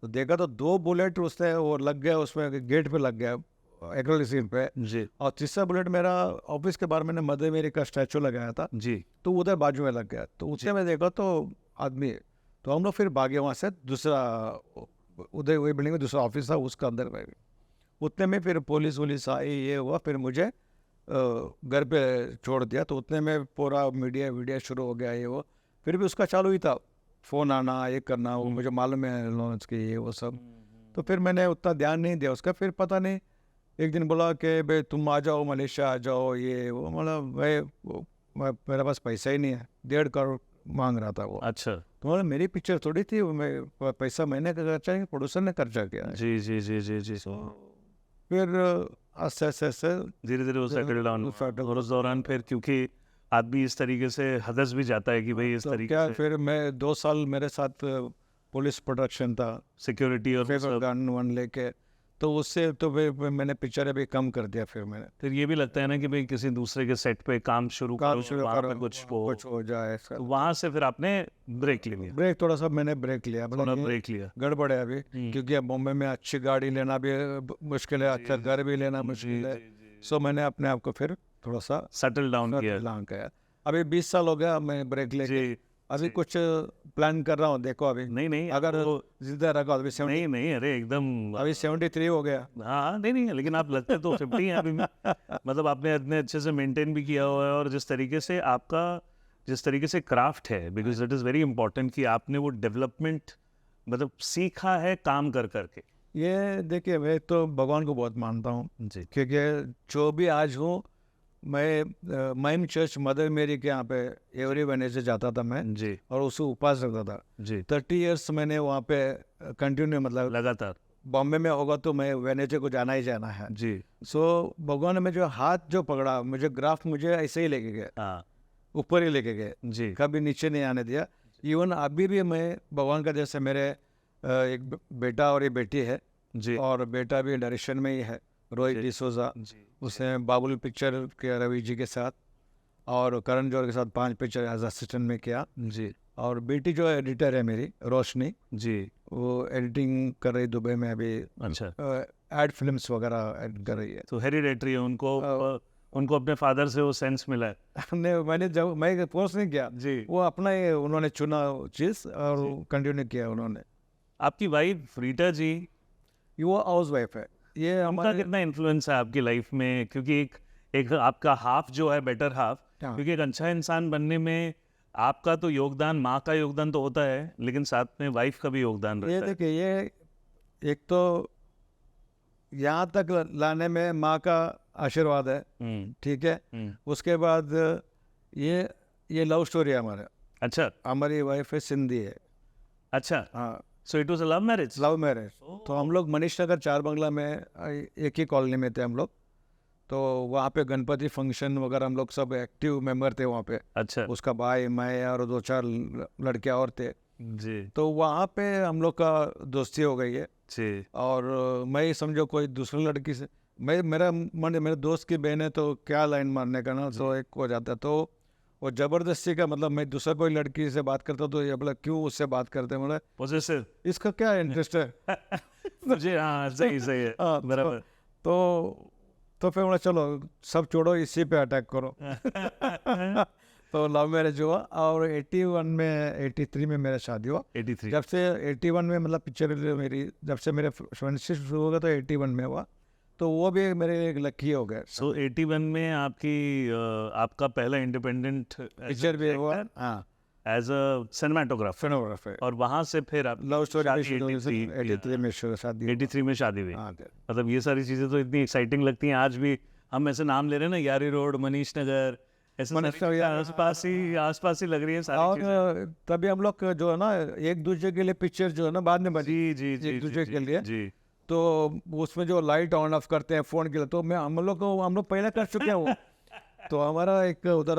तो देखा तो 2 बुलेट उसने वो लग गया, उसमें गेट पे लग गया, एक्रिलिक सीट पे जी और तीसरा बुलेट मेरा ऑफिस के बाहर मैंने मदर मेरी का स्टैचू लगाया था जी, तो उधर बाजू में लग गया। तो उससे मैं देखा तो आदमी, तो हम लोग फिर भागे वहाँ से, दूसरा उधर वही बिल्डिंग में दूसरा ऑफिस था, उसका अंदर में उतने में फिर पुलिस वुलिस आई, ये हुआ, फिर मुझे घर पे छोड़ दिया। तो उतने में पूरा मीडिया शुरू हो गया, ये वो, फिर भी उसका चालू ही था, फ़ोन आना, ये करना, वो मुझे मालूम है लॉरेंस के ये वो सब। तो फिर मैंने उतना ध्यान नहीं दिया उसका। फिर पता नहीं एक दिन बोला कि भाई तुम आ जाओ, मलेशिया आ जाओ, ये वो, मतलब मैं मेरे पास पैसा ही नहीं है, 1.5 करोड़ मांग रहा था वो। अच्छा, तो मतलब मेरी पिक्चर थोड़ी थी, मैं पैसा मैंने खर्चा किया, प्रोड्यूसर ने खर्चा किया। जी जी जी जी जी। फिर आस्ते धीरे धीरे वो सेटल डाउन, और उस दौरान फिर क्योंकि आदमी इस तरीके से हदस भी जाता है कि भाई इस तो तरीके क्या, से फिर मैं 2 साल मेरे साथ पुलिस प्रोटेक्शन था, सिक्योरिटी और फिर सब। गन वन लेके, तो उससे तो फिर मैंने पिक्चर अभी कम कर दिया। फिर मैंने फिर ये भी लगता है ना कि भाई किसी दूसरे के सेट पे काम शुरू करो, वहाँ पे कुछ हो जाए, तो वहाँ से फिर आपने ब्रेक ले लिया, ब्रेक थोड़ा सा मैंने ब्रेक लिया, थोड़ा मतलब ब्रेक लिया। गड़बड़ है अभी, क्योंकि अब बॉम्बे में अच्छी गाड़ी लेना भी मुश्किल है, अच्छा घर भी लेना मुश्किल है। सो मैंने अपने आप को फिर थोड़ा सा सेटल डाउन किया। किया। अभी 20 साल हो गया मैं ब्रेक लेके, अभी कुछ प्लान कर रहा हूँ, देखो अभी नहीं अगर जिंदा रखा अभी 70, नहीं, अरे एकदम अभी 73 हो गया। हाँ नहीं, लेकिन आप लगते तो 50 हैं अभी में। मतलब आपने इतने अच्छे से मेंटेन भी किया हुआ है, और जिस तरीके से क्राफ्ट है, because it is very important कि आपने वो डेवलपमेंट मतलब सीखा है काम कर करके? ये देखिए, मैं तो भगवान को बहुत मानता हूँ, जी क्योंकि जो भी आज हूँ, मैं माइम चर्च मदर मेरी के यहाँ पे एवरी वेडनेसडे जाता था मैं, जी और उसको उपवास रखता था। जी 30 इयर्स मैंने वहाँ पे कंटिन्यू, मतलब लगातार। बॉम्बे में होगा तो मैं वेडनेसडे को जाना ही जाना है। जी सो भगवान ने मुझे हाथ जो पकड़ा, मुझे ग्राफ मुझे ऐसे ही लेके गए, हाँ ऊपर ही लेके गए, जी कभी नीचे नहीं आने दिया। इवन अभी भी मैं भगवान का, जैसे मेरे एक बेटा और एक बेटी है, जी और बेटा भी डायरेक्शन में ही है, रोहित जी डिसूजा। जी उसने बाबुल पिक्चर के रवि जी के साथ और करण जौहर के साथ 5 पिक्चर एज असिस्टेंट में किया। जी और बेटी जो एडिटर है मेरी, रोशनी, जी वो एडिटिंग कर रही दुबई में अभी, अच्छा। एड फिल्म्स वगैरह एडिट कर रही है। तो हेरिडेटरी है उनको, उनको अपने फादर से वो सेंस मिला है। मैंने जब मैं फोर्स नहीं किया, जी वो अपना ही उन्होंने चुना चीज़ और कंटिन्यू किया उन्होंने। आपकी वाइफ रीटा जी, वो हाउस वाइफ है। ये उनका हमारे कितना इन्फ्लुएंस है आपकी लाइफ में? क्योंकि एक एक आपका हाफ जो है, बेटर हाफ, हाँ। क्योंकि एक अच्छा इंसान बनने में आपका तो योगदान, माँ का योगदान तो होता है, लेकिन साथ में वाइफ का भी योगदान ये रहता है। देखिए, ये एक तो यहाँ तक लाने में माँ का आशीर्वाद है, ठीक है। उसके बाद ये लव स्टोरी है हमारा। अच्छा हमारी वाइफ है सिंधी है। अच्छा, हाँ, so it was a love marriage? Love marriage. तो हम लोग मनीष नगर 4 बंगला में एक ही कॉलोनी में थे हम लोग। तो वहाँ पे गणपति फंक्शन वगैरह हम लोग सब एक्टिव मेंबर थे वहाँ पे। अच्छा उसका भाई, मैं और 2-4 लड़कियाँ और थे। जी तो वहाँ पे हम लोग का दोस्ती हो गई है। जी और मैं समझो कोई दूसरी लड़की से, मेरा मन, मेरे दोस्त की बहन है तो क्या लाइन मारने का ना, तो एक हो जाता है। तो वो ज़बरदस्ती का, मतलब मैं दूसरा कोई लड़की से बात करता तो ये बोला क्यों उससे बात करते हैं, बोला पॉजिटिव। इसका क्या इंटरेस्ट है। मुझे हाँ, सही सही है, हाँ, बराबर। तो फिर बोला चलो सब छोड़ो, इसी पे अटैक करो। तो लव मैरिज हुआ और 83 में मेरा शादी हुआ। 83। जब से 81 में, मतलब पिक्चर मेरी जब से मेरे फ्रेंडशिप शुरू हो गया तो 81 में हुआ। तो वो भी मेरे एक लकी हो गए। सो 81 में आपकी आपका पहला इंडिपेंडेंट पिक्चर भी हुआ, हाँ, एज अ सिनेमाटोग्राफर, फिल्मोग्राफर। और वहाँ से फिर आप लव स्टोरी शादी 83 में शादी हुआ। 83 में शादी हुई। हाँ, मतलब ये सारी चीज़ें तो इतनी एक्साइटिंग लगती हैं आज भी। हम ऐसे नाम ले रहे हैं ना, यारी रोड, मनीष नगर, ऐसे मनीष सारी नगर, चीज़ें आसपास ही लग रही है सारी चीज़ें। और तभी हम लोग जो है ना, एक दूसरे के लिए पिक्चर जो है ना बाद में बनी, जी जी जी एक दूसरे जी, के लिए। जी तो उसमें जो लाइट ऑन ऑफ करते हैं फ़ोन के लिए, तो हम लोग पहले कर चुके हैं वो। तो हमारा एक उधर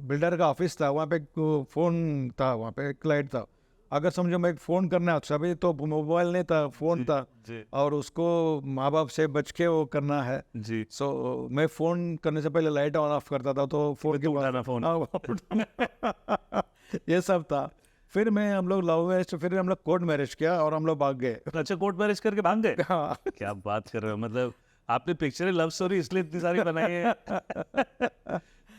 बिल्डर का ऑफिस था, वहाँ पे एक फ़ोन था, वहाँ पे एक लाइट था। अगर समझो मैं एक फ़ोन करना है सभी, तो मोबाइल नहीं था, फ़ोन था, जी और उसको माँ बाप से बच के वो करना है। जी। सो मैं फ़ोन करने से पहले लाइट ऑन ऑफ करता था, तो फ़ोन के उठाना फ़ोन। हाँ, ये सब था। फिर हम लोग लव मैरिज, फिर हम लोग कोर्ट मैरिज किया और हम लोग भाग गए। अच्छा, कोर्ट मैरिज करके भाग गए? हाँ, क्या बात कर रहे हो, मतलब आपने पिक्चर लव स्टोरी इसलिए इतनी सारी बनाई है।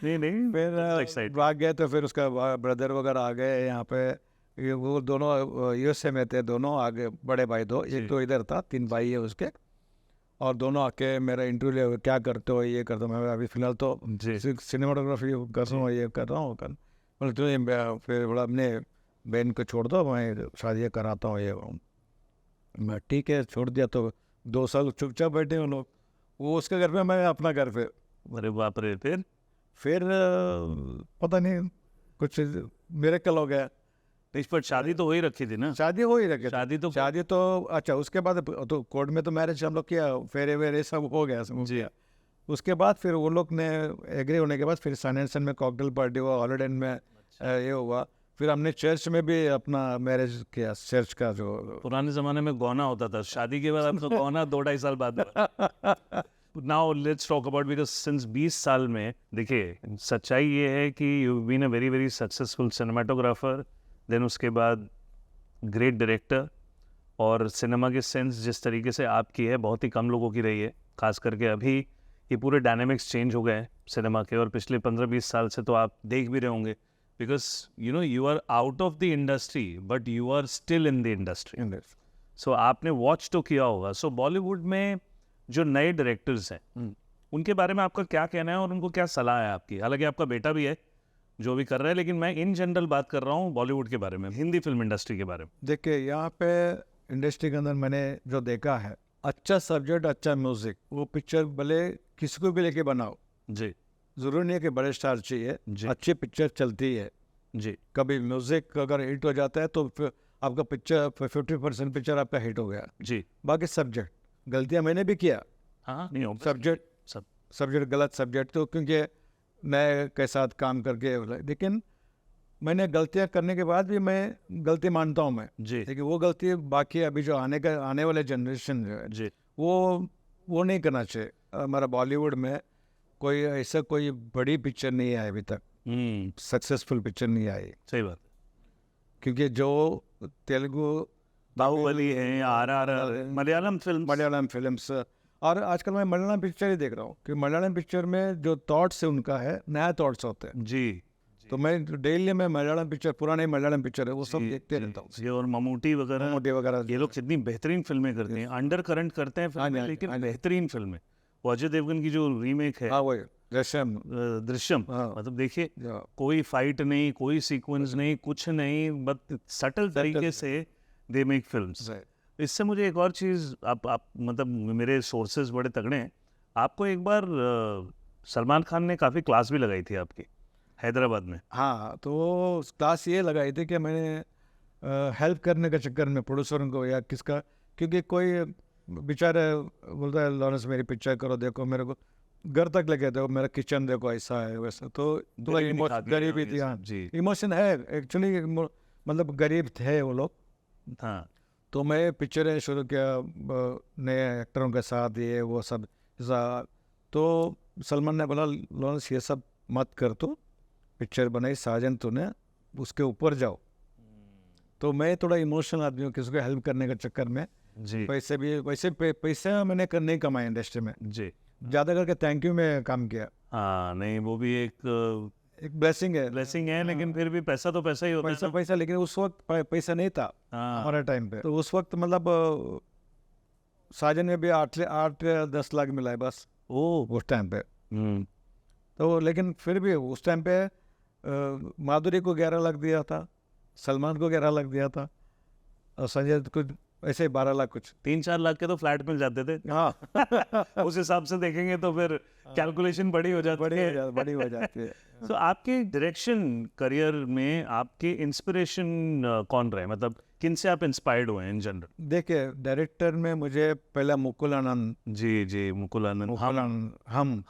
नहीं नहीं, फिर एक्साइट। भाग गए। तो फिर उसका ब्रदर वगैरह आ गए यहाँ पे। वो दोनों यूएसए में थे, दोनों आगे, बड़े भाई दो, एक तो इधर था, 3 भाई है उसके। और दोनों आके मेरा इंटरव्यू ले, क्या करते हो, ये करता हूँ मैं अभी फ़िलहाल तो जी सिनेमाटोग्राफी कर रहा हूँ, ये कर रहा हूँ कर। बोले तो फिर बोला अपने बहन को छोड़ दो, मैं शादी कराता हूँ ये। मैं ठीक है, छोड़ दिया। तो 2 साल चुपचाप बैठे वो लोग, वो उसके घर पे, मैं अपना घर पे। अरे बाप रे, फिर पता नहीं कुछ मिरेकल हो गया। इस पर शादी तो हो ही रखी थी ना? शादी हो ही रखी थी। शादी तो अच्छा, उसके बाद तो कोर्ट में तो मैरिज हम लोग किया, फेरे वेरे सब हो गया, सब हो जी। गया। उसके बाद फिर वो लोग ने एग्री होने के बाद फिर सैनेसन में कॉकटेल पार्टी हुआ, हॉलीडे में ये हुआ। फिर हमने चर्च में भी अपना मैरिज किया, चर्च का जो पुराने जमाने में गौना होता था, शादी के बाद आपका गौना 2-2.5 साल बाद हुआ। Now let's talk about, because since 20 साल में, देखिए सच्चाई ये है कि you been a very very successful cinematographer, then उसके बाद ग्रेट डायरेक्टर, और सिनेमा के सेंस जिस तरीके से आपकी है बहुत ही कम लोगों की रही है। खास करके अभी ये पूरे डायनामिक्स चेंज हो गए हैं सिनेमा के, और पिछले 15-20 साल से तो आप देख भी रहे होंगे, because you know you are out of the industry but you are still in the industry. So आपने वॉच तो किया होगा। सो बॉलीवुड में जो नए डायरेक्टर्स हैं उनके बारे में आपका क्या कहना है और उनको क्या सलाह है आपकी? हालांकि आपका बेटा भी है, जो भी कर रहा है, लेकिन मैं इन जनरल बात कर रहा हूँ बॉलीवुड के बारे में, हिंदी फिल्म इंडस्ट्री के बारे में। देखिए यहाँ पे इंडस्ट्री के अंदर मैंने जो देखा है, अच्छा सब्जेक्ट, अच्छा म्यूजिक, वो पिक्चर भले किसी को भी लेके बनाओ, जी जरूरी नहीं है कि बड़े स्टार चाहिए, जी अच्छी पिक्चर चलती है। जी कभी म्यूजिक अगर हिट हो जाता है तो फिर आपका पिक्चर 50% पिक्चर आपका हिट हो गया। जी। बाकी सब्जेक्ट, गलतियां मैंने भी किया, हाँ नहीं हो सब्जेक्ट सब। सब्जेक्ट गलत सब्जेक्ट, तो क्योंकि नए के साथ काम करके, लेकिन मैंने गलतियां करने के बाद भी मैं गलती मानता हूँ मैं, जी लेकिन वो गलती बाकी अभी जो आने वाले जनरेशन जो है जी वो नहीं करना चाहिए। हमारा बॉलीवुड में कोई ऐसा कोई बड़ी पिक्चर नहीं आई अभी तक, सक्सेसफुल पिक्चर नहीं आई, सही बात है। क्योंकि जो तेलुगु, बाहुबली है, आरआरआर, मलयालम फिल्म्स, और आजकल मैं मलयालम पिक्चर ही देख रहा हूँ कि मलयालम पिक्चर में जो थॉट्स है उनका है, नया थॉट्स होते हैं। जी। तो मैं डेली में मलयालम पिक्चर, पुराने मलयालम पिक्चर है वो सब देखते रहता हूँ। जी, और ममूटी वगैरह, मोटे वगैरह ये लोग कितनी बेहतरीन फिल्में करते हैं, अंडर करंट करते हैं फिल्में, हाँ, लेकिन हाँ, बेहतरीन फिल्में। वो अजय देवगन की जो रीमेक है, हाँ वही दृश्यम, दृश्यम, हाँ। मतलब देखिए हाँ। कोई फाइट नहीं, कोई सीक्वेंस नहीं, कुछ नहीं, बट सटल तरीके से दे मेक फिल्म्स। इससे मुझे एक और चीज़, आप मतलब मेरे सोर्सेज बड़े तगड़े हैं। आपको एक बार सलमान खान ने काफ़ी क्लास भी लगाई थी आपकी हैदराबाद में। हाँ, तो वो क्लास ये लगाई थी कि मैंने हेल्प करने के चक्कर में प्रोड्यूसरों को या किसका, क्योंकि कोई बेचारा बोलता है लॉरेंस मेरी पिक्चर करो, देखो मेरे को घर तक लेके, देखो मेरा किचन देखो ऐसा है वैसा, तो थोड़ा गरीबी थी। हाँ जी। इमोशन है एक्चुअली, मतलब गरीब थे वो लोग। हाँ तो मैं पिक्चरें शुरू किया नए एक्टरों के साथ, ये वो सब तो सलमान ने बोला लॉरेंस ये सब मत कर, तू पिक्चर बनाई साजन तूने, उसके ऊपर जाओ। तो मैं थोड़ा इमोशनल आदमी हूँ, किसी को हेल्प करने के चक्कर में जी पैसे भी पैसे मैंने नहीं कमाए इंडस्ट्री में, जी। ज़्यादा करके थैंक यू में काम किया। हाँ नहीं, वो भी एक एक ब्लेसिंग है, ब्लेसिंग है, लेकिन फिर भी पैसा तो पैसा ही होता है ना। पैसा, लेकिन उस वक्त पैसा नहीं था हाँ हमारे टाइम पे। तो उस वक्त मतलब साजन में भी 8-10 लाख मिला है बस ओ उस टाइम पे। तो लेकिन फिर भी उस टाइम पे माधुरी को 11 लाख दिया था, सलमान को 11 लाख दिया था, और संजय कुछ ऐसे ही 12 लाख कुछ। 3-4 लाख के तो फ्लैट मिल जाते थे। हाँ उस हिसाब से देखेंगे तो फिर कैलकुलेशन बड़ी हो जाती है। बड़ी हो जाती है। तो आपके डायरेक्शन करियर में आपके इंस्पिरेशन कौन रहे, मतलब किन से आप इंस्पायर्ड हुए हैं इन जनरल? देखिए डायरेक्टर में मुझे पहला मुकुल आनंद, जी मुकुल आनंद,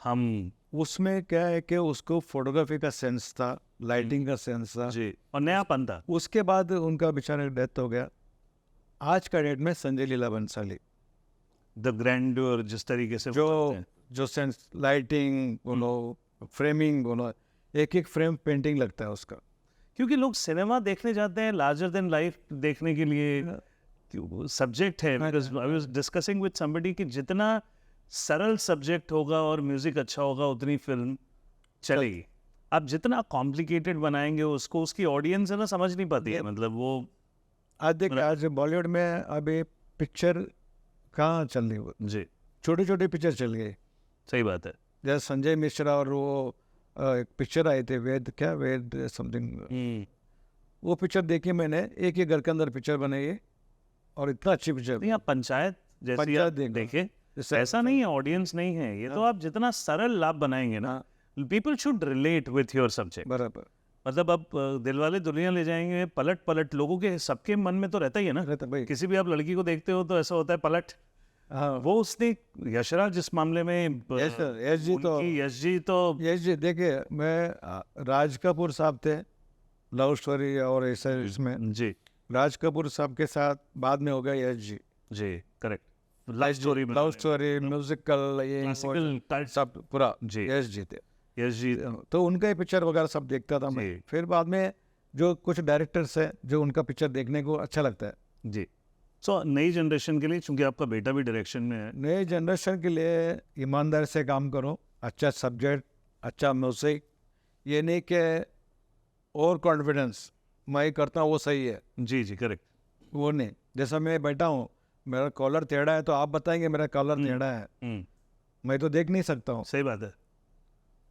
हम उसमें क्या है कि उसको फोटोग्राफी का सेंस था, लाइटिंग का सेंस था जी, और नयापन था। उसके बाद उनका बेचारे डेथ हो गया। आज का डेट में संजय लीला बंसाली, द ग्रैंडर, जिस तरीके से वो करते हैं। जो सेंस, लाइटिंग बोलो, फ्रेमिंग बोलो, एक फ्रेम पेंटिंग लगता है उसका। क्योंकि लोग सिनेमा देखने जाते हैं लार्जर देन लाइफ देखने के लिए, सब्जेक्ट है। I was discussing with somebody कि जितना सरल सब्जेक्ट होगा और म्यूजिक अच्छा होगा उतनी फिल्म चलेगी। आप जितना कॉम्प्लिकेटेड बनाएंगे उसको, उसकी ऑडियंस है ना समझ नहीं पाती है, मतलब वो आज देख, आज बॉलीवुड में अभी पिक्चर कहाँ चल रही है, जी छोटी छोटी पिक्चर चल गई। सही बात है। जैसे संजय मिश्रा और वो एक पिक्चर आए थे, वेद समथिंग, वो पिक्चर देखी मैंने, एक ही घर के अंदर पिक्चर बनाई है और इतना अच्छी पिक्चर। नहीं, आप पंचायत जैसी पंचायत आप देखो। देखे, ऐसा नहीं है ऑडियंस नहीं है ये, तो आप जितना सरल लाभ बनाएंगे ना, people should relate with your subject. बराबर, मतलब अब दिलवाले दुल्हनिया ले जाएंगे, पलट लोगों के सबके मन में तो रहता ही है ना। रहता भाई। किसी भी आप लड़की को देखते हो तो ऐसा होता है पलट। हाँ वो उसने यशराज जिस मामले में यश जी देखिए, मैं राज कपूर साहब थे, लव स्टोरी और ऐसा इसमें जी राज कपूर साहब के साथ बाद में हो गया Yash ji correct, love story musical, ये क्लासिकल सब पूरा जी यश जी थे। यश जी तो उनका ही पिक्चर वगैरह सब देखता था मैं। फिर बाद में जो कुछ डायरेक्टर्स हैं जो उनका पिक्चर देखने को अच्छा लगता है। जी। सो नई जनरेशन के लिए, चूंकि आपका बेटा भी डायरेक्शन में है, नई जनरेशन के लिए ईमानदारी से काम करो, अच्छा सब्जेक्ट, अच्छा म्यूजिक, ये नहीं कि ओवर कॉन्फिडेंस मैं करता हूँ वो सही है, जी करेक्ट, वो नहीं। जैसा मैं बैठा हूँ, मेरा कॉलर टेढ़ा है तो आप बताएंगे मेरा कॉलर टेढ़ा है, मैं तो देख नहीं सकता हूँ। सही बात है।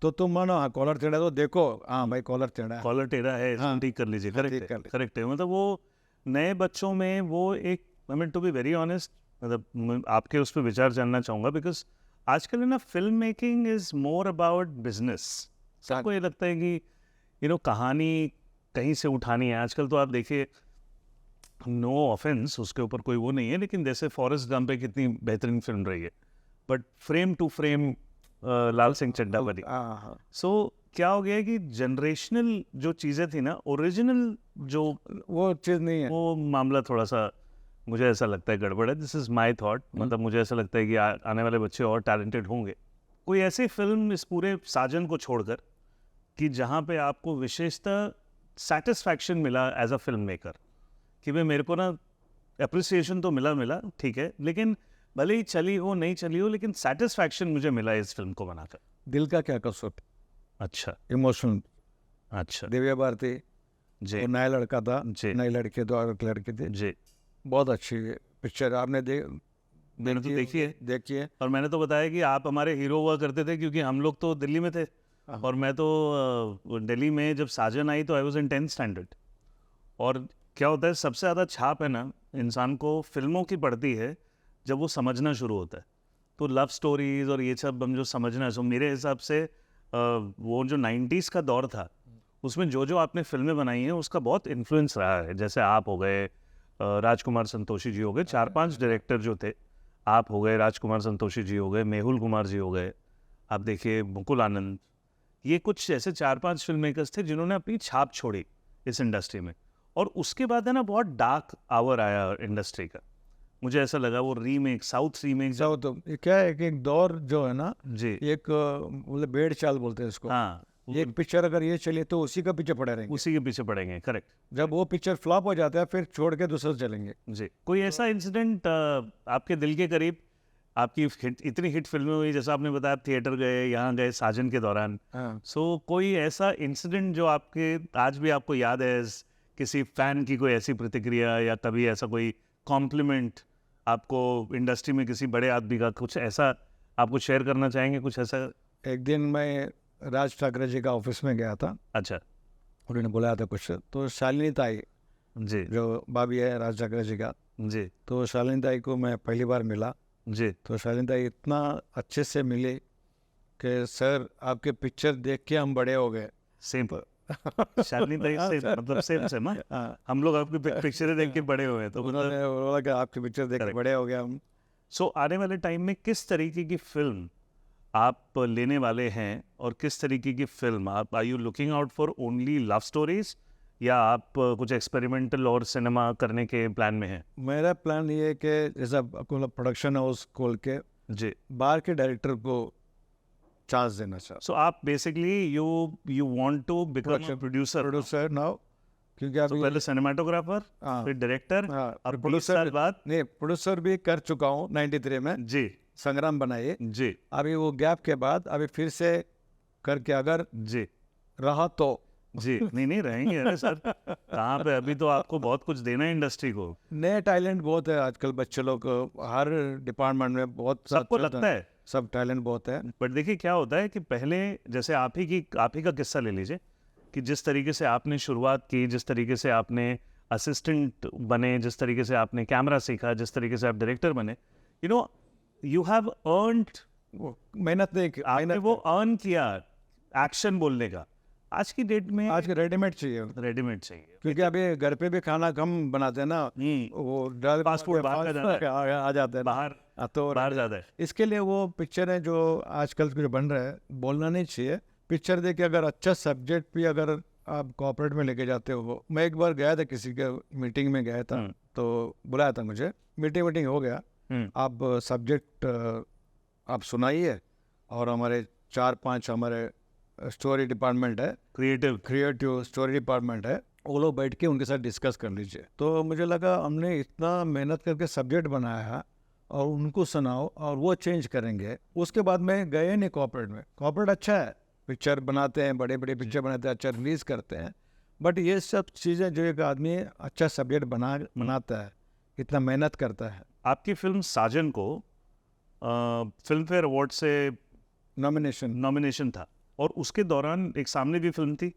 तो तुम मानो हाँ कॉलर टेढ़ा है तो देखो हाँ भाई कॉलर टेढ़ा है। कॉलर टेढ़ा है, इसको हाँ, ठीक कर लीजिए। ठीक करेक्ट कर है, लीजिए। करेक्ट है। मतलब वो नए बच्चों में वो एक, I mean to be very honest, मतलब आपके उस पर विचार जानना चाहूँगा, बिकॉज आजकल है ना film making is more about business. सबको ये लगता है कि कहानी कहीं से उठानी है। आजकल तो आप देखिए, नो ऑफेंस, उसके ऊपर कोई वो नहीं है, लेकिन जैसे फॉरेस्ट गंप पे कितनी बेहतरीन फिल्म रही है, बट फ्रेम टू फ्रेम लाल सिंह चड्ढा बनी। हाँ सो क्या हो गया है कि जनरेशनल जो चीज़ें थी ना, ओरिजिनल जो वो चीज़ नहीं है। वो मामला थोड़ा सा मुझे ऐसा लगता है गड़बड़ है। This is my thought. मतलब मुझे ऐसा लगता है कि आने वाले बच्चे और टैलेंटेड होंगे। कोई ऐसी फिल्म इस पूरे साजन को छोड़कर कि जहाँ पे आपको विशेषतः सेटिस्फैक्शन मिला एज अ फिल्म मेकर, कि भाई मेरे को ना अप्रिसिएशन तो मिला ठीक है, लेकिन भले ही चली हो नहीं चली हो, लेकिन सेटिस्फैक्शन मुझे मिला इस फिल्म को बनाकर। दिल का क्या कसूर, अच्छा इमोशन। अच्छा दिव्या भारती जी वो नया लड़का था, जी नई लड़के तो और एक लड़के थे। जी। बहुत अच्छी पिक्चर आपने मैंने तो देखी है, देखिए। और मैंने तो बताया कि आप हमारे हीरो हुआ करते थे, क्योंकि हम लोग तो दिल्ली में थे और मैं तो दिल्ली में जब साजन आई तो I was in 10th standard. और क्या होता है, सबसे ज़्यादा छाप है ना इंसान को फिल्मों की पड़ती है जब वो समझना शुरू होता है। तो लव स्टोरीज और ये सब हम जो समझना है, सो मेरे हिसाब से वो जो 90s का दौर था, उसमें जो आपने फिल्में बनाई हैं उसका बहुत इन्फ्लुएंस रहा है। जैसे आप हो गए, राजकुमार संतोषी जी हो गए, 4-5 डायरेक्टर जो थे, आप हो गए, राजकुमार संतोषी जी हो गए, मेहुल कुमार जी हो गए, आप देखिए मुकुल आनंद, ये कुछ ऐसे 4-5 फिल्म मेकर्स थे जिन्होंने अपनी छाप छोड़ी इस इंडस्ट्री में। और उसके बाद है ना बहुत डार्क आवर आया इंडस्ट्री का। मुझे ऐसा लगा वो रीमेक, साउथ रीमेक तो ये क्या है कि एक दौर जो है ना, जी, एक मतलब बेड़ चाल बोलते हैं इसको। हाँ, एक पिक्चर अगर ये चली तो उसी का पीछे पड़े रहेंगे। उसी के पीछे पड़ेंगे। करेक्ट। जब वो पिक्चर फ्लॉप हो जाता है फिर छोड़ के दूसरे चलेंगे। जी। कोई ऐसा इंसिडेंट आपके दिल के करीब, आपकी इतनी हिट फिल्में हुई, जैसा आपने बताया थिएटर गए, यहाँ गए साजन के दौरान, हाँ सो कोई ऐसा इंसिडेंट जो आपके आज भी आपको याद है, किसी फैन की कोई ऐसी प्रतिक्रिया या कभी ऐसा कोई कॉम्प्लीमेंट आपको इंडस्ट्री में किसी बड़े आदमी का, कुछ ऐसा आपको शेयर करना चाहेंगे, कुछ ऐसा? एक दिन मैं राज ठाकरे जी का ऑफिस में गया था, अच्छा उन्होंने बुलाया था कुछ, तो शालिनी ताई जी जो भाभी है राज ठाकरे जी का, जी तो शालिनी ताई को मैं पहली बार मिला। जी। तो शालिनी ताई इतना अच्छे से मिली कि सर आपके पिक्चर देख के हम बड़े हो गए। सेम शालिनी ताई से, मतलब सेम हाँ? हाँ, हम लोग आपकी पिक्चरें देख के बड़े हुए हैं, तो मतलब उन्होंने बोला कि आपके पिक्चर देख के Correct. बड़े हो गए हम। सो आने वाले टाइम में किस तरीके की फिल्म आप लेने वाले हैं, और किस तरीके की फिल्म आप, are you looking out for only love stories, या आप कुछ एक्सपेरिमेंटल और सिनेमा करने के प्लान में हैं? मेरा प्लान ये है कि जैसा प्रोडक्शन हाउस खोल के जी। बाहर के डायरेक्टर को चांस देना चाहता सो आप basically you want to become producer producer now, क्योंकि अभी पहले सिनेमाटोग्राफर, हाँ, फिर डायरेक्टर, हाँ, और फिर 20 साल बाद नहीं प्रोड्यूसर भी कर चुका हूँ 93 में, जी संग्राम बनाइए। जी अभी वो गैप के बाद अभी फिर से करके अगर जी रहा तो जी। नहीं रहेंगे, अरे सर कहाँ पे, अभी तो आपको बहुत कुछ देना है इंडस्ट्री को। नए टैलेंट बहुत है आजकल, बच्चे लोग हर डिपार्टमेंट में बहुत सबको लगता है, सब टैलेंट बहुत है। बट देखिए क्या होता है कि पहले जैसे आप ही का किस्सा ले लीजिए, कि जिस तरीके से आपने शुरुआत की, जिस तरीके से आपने असिस्टेंट बने, जिस तरीके से आपने कैमरा सीखा, जिस तरीके से आप डायरेक्टर बने, यू हैव अर्नड, मेहनत नहीं, आपने वो अर्न किया एक्शन बोलने का। आज की डेट में आज के रेडीमेड चाहिए, रेडीमेड चाहिए, क्योंकि अभी घर पे भी खाना कम बनाते हैं ना, वो डाल फास्ट फूड बाहर का जाता है, आ जाते हैं बाहर तो बाहर ज़्यादा है। इसके लिए वो पिक्चर है जो आजकल जो बन रहा है, बोलना नहीं चाहिए। पिक्चर देख के अगर अच्छा सब्जेक्ट भी अगर आप कॉर्पोरेट में लेके जाते हो, मैं एक बार गया था किसी के मीटिंग में गया था, तो बुलाया था मुझे, मीटिंग हो गया, आप सब्जेक्ट आप सुनाइए, और हमारे 4-5 हमारे स्टोरी डिपार्टमेंट है, क्रिएटिव स्टोरी डिपार्टमेंट है, वो लोग बैठ के उनके साथ डिस्कस कर लीजिए। तो मुझे लगा हमने इतना मेहनत करके सब्जेक्ट बनाया है और उनको सुनाओ और वो चेंज करेंगे। उसके बाद में गए नहीं कॉर्पोरेट में। कॉर्पोरेट अच्छा है, पिक्चर बनाते हैं, बड़े बड़े पिक्चर बनाते हैं, अच्छा रिलीज करते हैं, बट ये सब चीज़ें जो एक आदमी अच्छा सब्जेक्ट बनाता है, इतना मेहनत करता है। आपकी फिल्म साजन को फिल्म फेयर अवार्ड से नॉमिनेशन नॉमिनेशन था, और उसके दौरान एक सामने भी फिल्म थी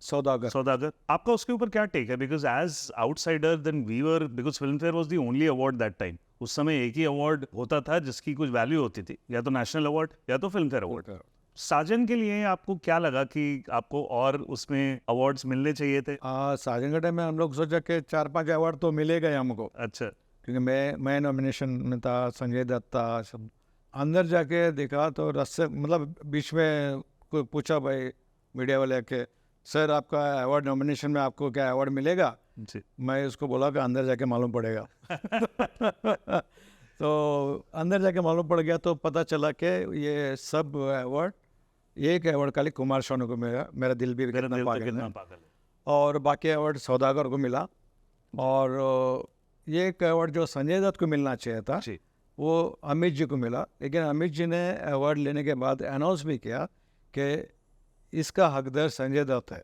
सौदागर। सौदागर, आपका उसके ऊपर क्या टेक है? Because as outsider then we were, because Filmfare was the only award that time. उस समय एक ही अवार्ड होता था जिसकी कुछ वैल्यू होती थी, या तो नेशनल अवार्ड या तो फिल्म फेयर अवार्ड। साजन के लिए आपको क्या लगा कि आपको और उसमें अवार्ड्स मिलने चाहिए थे? साजन के टाइम में हम लोग सोचा कि 4-5 अवार्ड तो मिले गए हमको, अच्छा, क्योंकि मैं नॉमिनेशन में था, संजय दत्त था, सब। अंदर जाके देखा तो रस्ते मतलब बीच में कोई पूछा भाई मीडिया वाले के, सर आपका अवार्ड नॉमिनेशन में आपको क्या अवार्ड मिलेगा? जी, मैं उसको बोला कि अंदर जाके मालूम पड़ेगा। तो अंदर जाके मालूम पड़ गया तो पता चला कि ये सब अवार्ड, एक अवार्ड खाली कुमार शानू को मिला, मेरा दिल भी मेरा कितना दिल तो पागल कितना है, पागल है। और बाकी अवार्ड सौदागर को मिला। और ये एक अवार्ड जो संजय दत्त को मिलना चाहिए था जी, वो अमित जी को मिला, लेकिन अमित जी ने अवार्ड लेने के बाद अनाउंस भी किया कि इसका हकदार संजय दत्त है।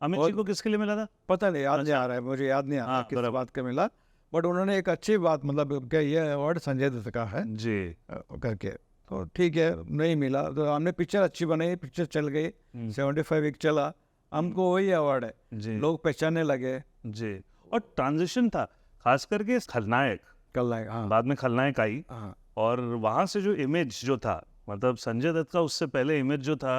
अमित जी को किसके लिए मिला था? पता नहीं, याद नहीं आ रहा है, मुझे याद नहीं आ रहा हाँ, किस बराबर। बात का मिला, बट उन्होंने एक अच्छी बात मतलब कि ये अवार्ड संजय दत्त का है जी, करके। तो ठीक है, नहीं मिला तो हमने पिक्चर अच्छी बनाई, पिक्चर चल गई, 75 वीक चला, हमको वही अवार्ड है, जी, लोग पहचानने लगे। जी। और ट्रांजिशन था खास करके खलनायक, कल आए, हाँ बाद में खलनायक आई, हाँ और वहाँ से जो इमेज जो था, मतलब संजय दत्त का उससे पहले इमेज जो था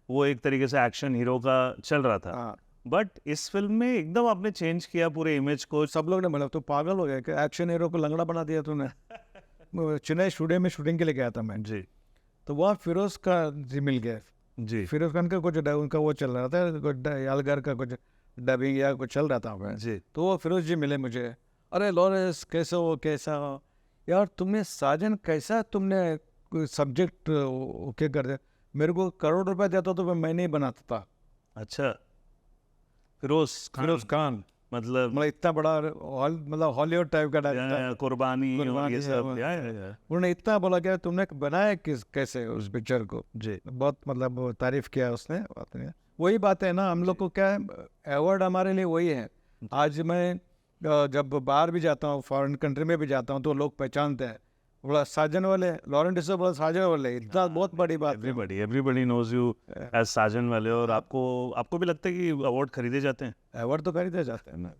वो एक तरीके से एक्शन हीरो का चल रहा था, हाँ। बट इस फिल्म में एकदम आपने चेंज किया पूरे इमेज को। सब लोग ने बोला तो पागल हो गया कि एक्शन हीरो को लंगड़ा बना दिया तूने। चेन्नई स्टूडियो में शूटिंग के लिए गया था मैं, जी, तो वहाँ फिरोज का जी मिल गया। जी, फिरोज खान का कुछ उनका वो चल रहा था, कुछ यालगर का कुछ डबिंग या कुछ चल रहा था वहाँ। जी, तो वो फिरोज जी मिले मुझे, अरे लॉरेंस कैसे हो, कैसा हो यार, तुमने साजन कैसा तुमने सब्जेक्ट ओके कर दिया, मेरे को करोड़ रुपए देता तो मैं नहीं बनाता था। अच्छा, फिरोज खान मतलब मतलब इतना बड़ा मतलब हॉलीवुड टाइप का डायरेक्टर, कुर्बानी और कुर्बानी ये है, सब, वो। या। उन्होंने इतना बोला कि तुमने बनाया कैसे उस पिक्चर को, जी, बहुत मतलब वो तारीफ किया उसने। बात नहीं, वही बात है ना, हम लोग को क्या है, अवार्ड हमारे लिए वही है। आज मैं जब बाहर भी जाता हूँ, फॉरेन कंट्री में भी जाता हूँ, तो लोग पहचानते हैं, बोला साजन वाले, लॉरेंस डिसूजा बोला साजन वाले, इतना बहुत बड़ी बात है। एवरीबडी नोज यू एज साजन वाले। और आपको भी लगता है कि अवार्ड खरीदे जाते हैं? अवार्ड तो खरीदे जाते हैं ना।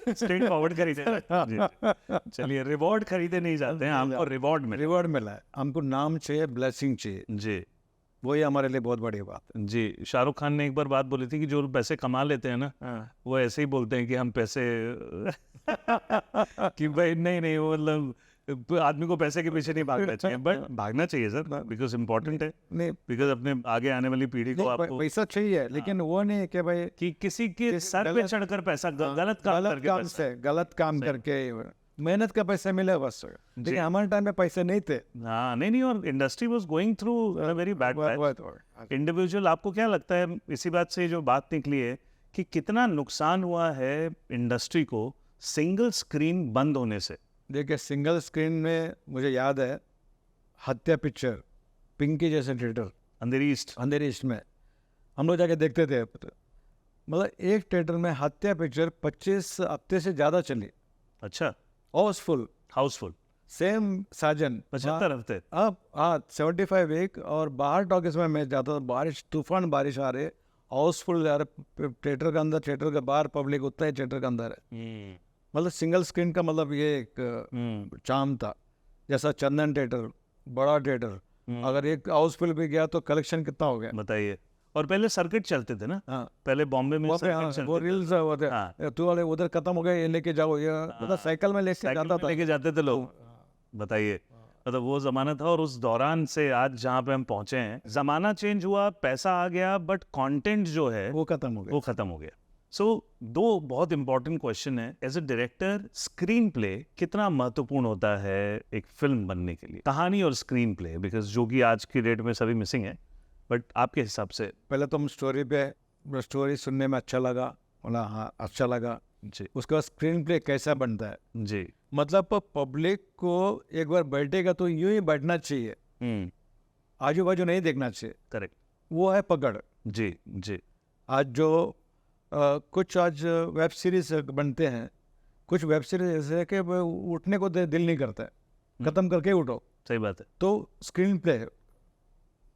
स्ट्रेट फॉरवर्ड खरीदे जाते हैं। जी। चलिए, रिवॉर्ड खरीदे नहीं जाते हैं, आपको रिवॉर्ड मिले। रिवॉर्ड मिला है, हमको नाम चाहिए, ब्लेसिंग चाहिए, जी, वही हमारे लिए बहुत बड़ी बात है। जी। शाहरुख खान ने एक बार बात बोली थी कि जो पैसे कमा लेते हैं ना, वो ऐसे ही बोलते हैं कि हम पैसे कि भाई नहीं वो मतलब आदमी को पैसे के पीछे नहीं भागना चाहिए, बट भागना चाहिए सर, बिकॉज इम्पोर्टेंट है, नहीं, बिकॉज अपने आगे आने वाली पीढ़ी को नहीं आपको पैसा चाहिए, लेकिन वो नहीं कि भाई कि किसी के सर पे गलत- चढ़कर पैसा गलत काम गलत करके काम पैसा। से, गलत काम करके मेहनत का पैसा मिले बस। लेकिन हमारे टाइम में पैसे नहीं थे। हाँ, नहीं, और industry was going through a very bad patch. Individual, आपको क्या लगता है, इसी बात से जो बात निकली है कि कितना नुकसान हुआ है इंडस्ट्री को सिंगल स्क्रीन बंद होने से? देखिए, सिंगल स्क्रीन में मुझे याद है हत्या पिक्चर, पिंकी जैसे थिएटर अंधेरी ईस्ट, अंधेरी ईस्ट में हम लोग जाके देखते थे। मतलब एक थिएटर में हत्या पिक्चर 25 हफ्ते से ज़्यादा चली, अच्छा, हाउसफुल। हाउसफुल, सेम साजन 75 हफ्ते। अब हाँ 75 वीक, और बाहर टॉकीज में मैं जाता था, बारिश तूफान बारिश आ रहे, हाउसफुल यार, थिएटर के अंदर, थिएटर के बाहर पब्लिक उतना ही थिएटर के अंदर है। मतलब सिंगल स्क्रीन का मतलब ये एक चाम था। जैसा चंदन थिएटर, बड़ा थिएटर, अगर एक हाउसफुल भी गया तो कलेक्शन कितना हो गया, बताइए। और पहले सर्किट चलते थे ना, हाँ पहले बॉम्बे में वो पे, हाँ, सर्किट वो चलते थे। रील्स होते हाँ। तू वाले उधर खत्म हो गए, ये लेके जाओ, ये मतलब साइकिल में लेके साइकिल जाता में था। लेके जाते थे लोग, बताइए। मतलब वो जमाना था, और उस दौरान से आज जहाँ पे हम पहुंचे हैं, जमाना चेंज हुआ, पैसा आ गया, बट कंटेंट जो है वो खत्म हो गया। वो खत्म हो गया। सो दो बहुत इंपॉर्टेंट क्वेश्चन है, as a director screenplay कितना महत्वपूर्ण होता है एक फिल्म बनने के लिए? कहानी और स्क्रीन प्ले, बिकॉज जो कि आज की डेट में सभी मिसिंग है, बट आपके हिसाब से? पहले तो हम स्टोरी सुनने में अच्छा लगा, बोला हाँ अच्छा लगा। जी, उसके बाद स्क्रीन प्ले कैसा बनता है, जी, मतलब पब्लिक को एक बार बैठेगा तो यूं ही बैठना चाहिए, आजू बाजू नहीं देखना चाहिए, करेक्ट, वो है पकड़। जी, जी, आज जो कुछ आज वेब सीरीज बनते हैं, कुछ वेब सीरीज ऐसे है कि वो उठने को दिल नहीं करता है, खत्म करके उठो। सही बात है। तो स्क्रीन प्ले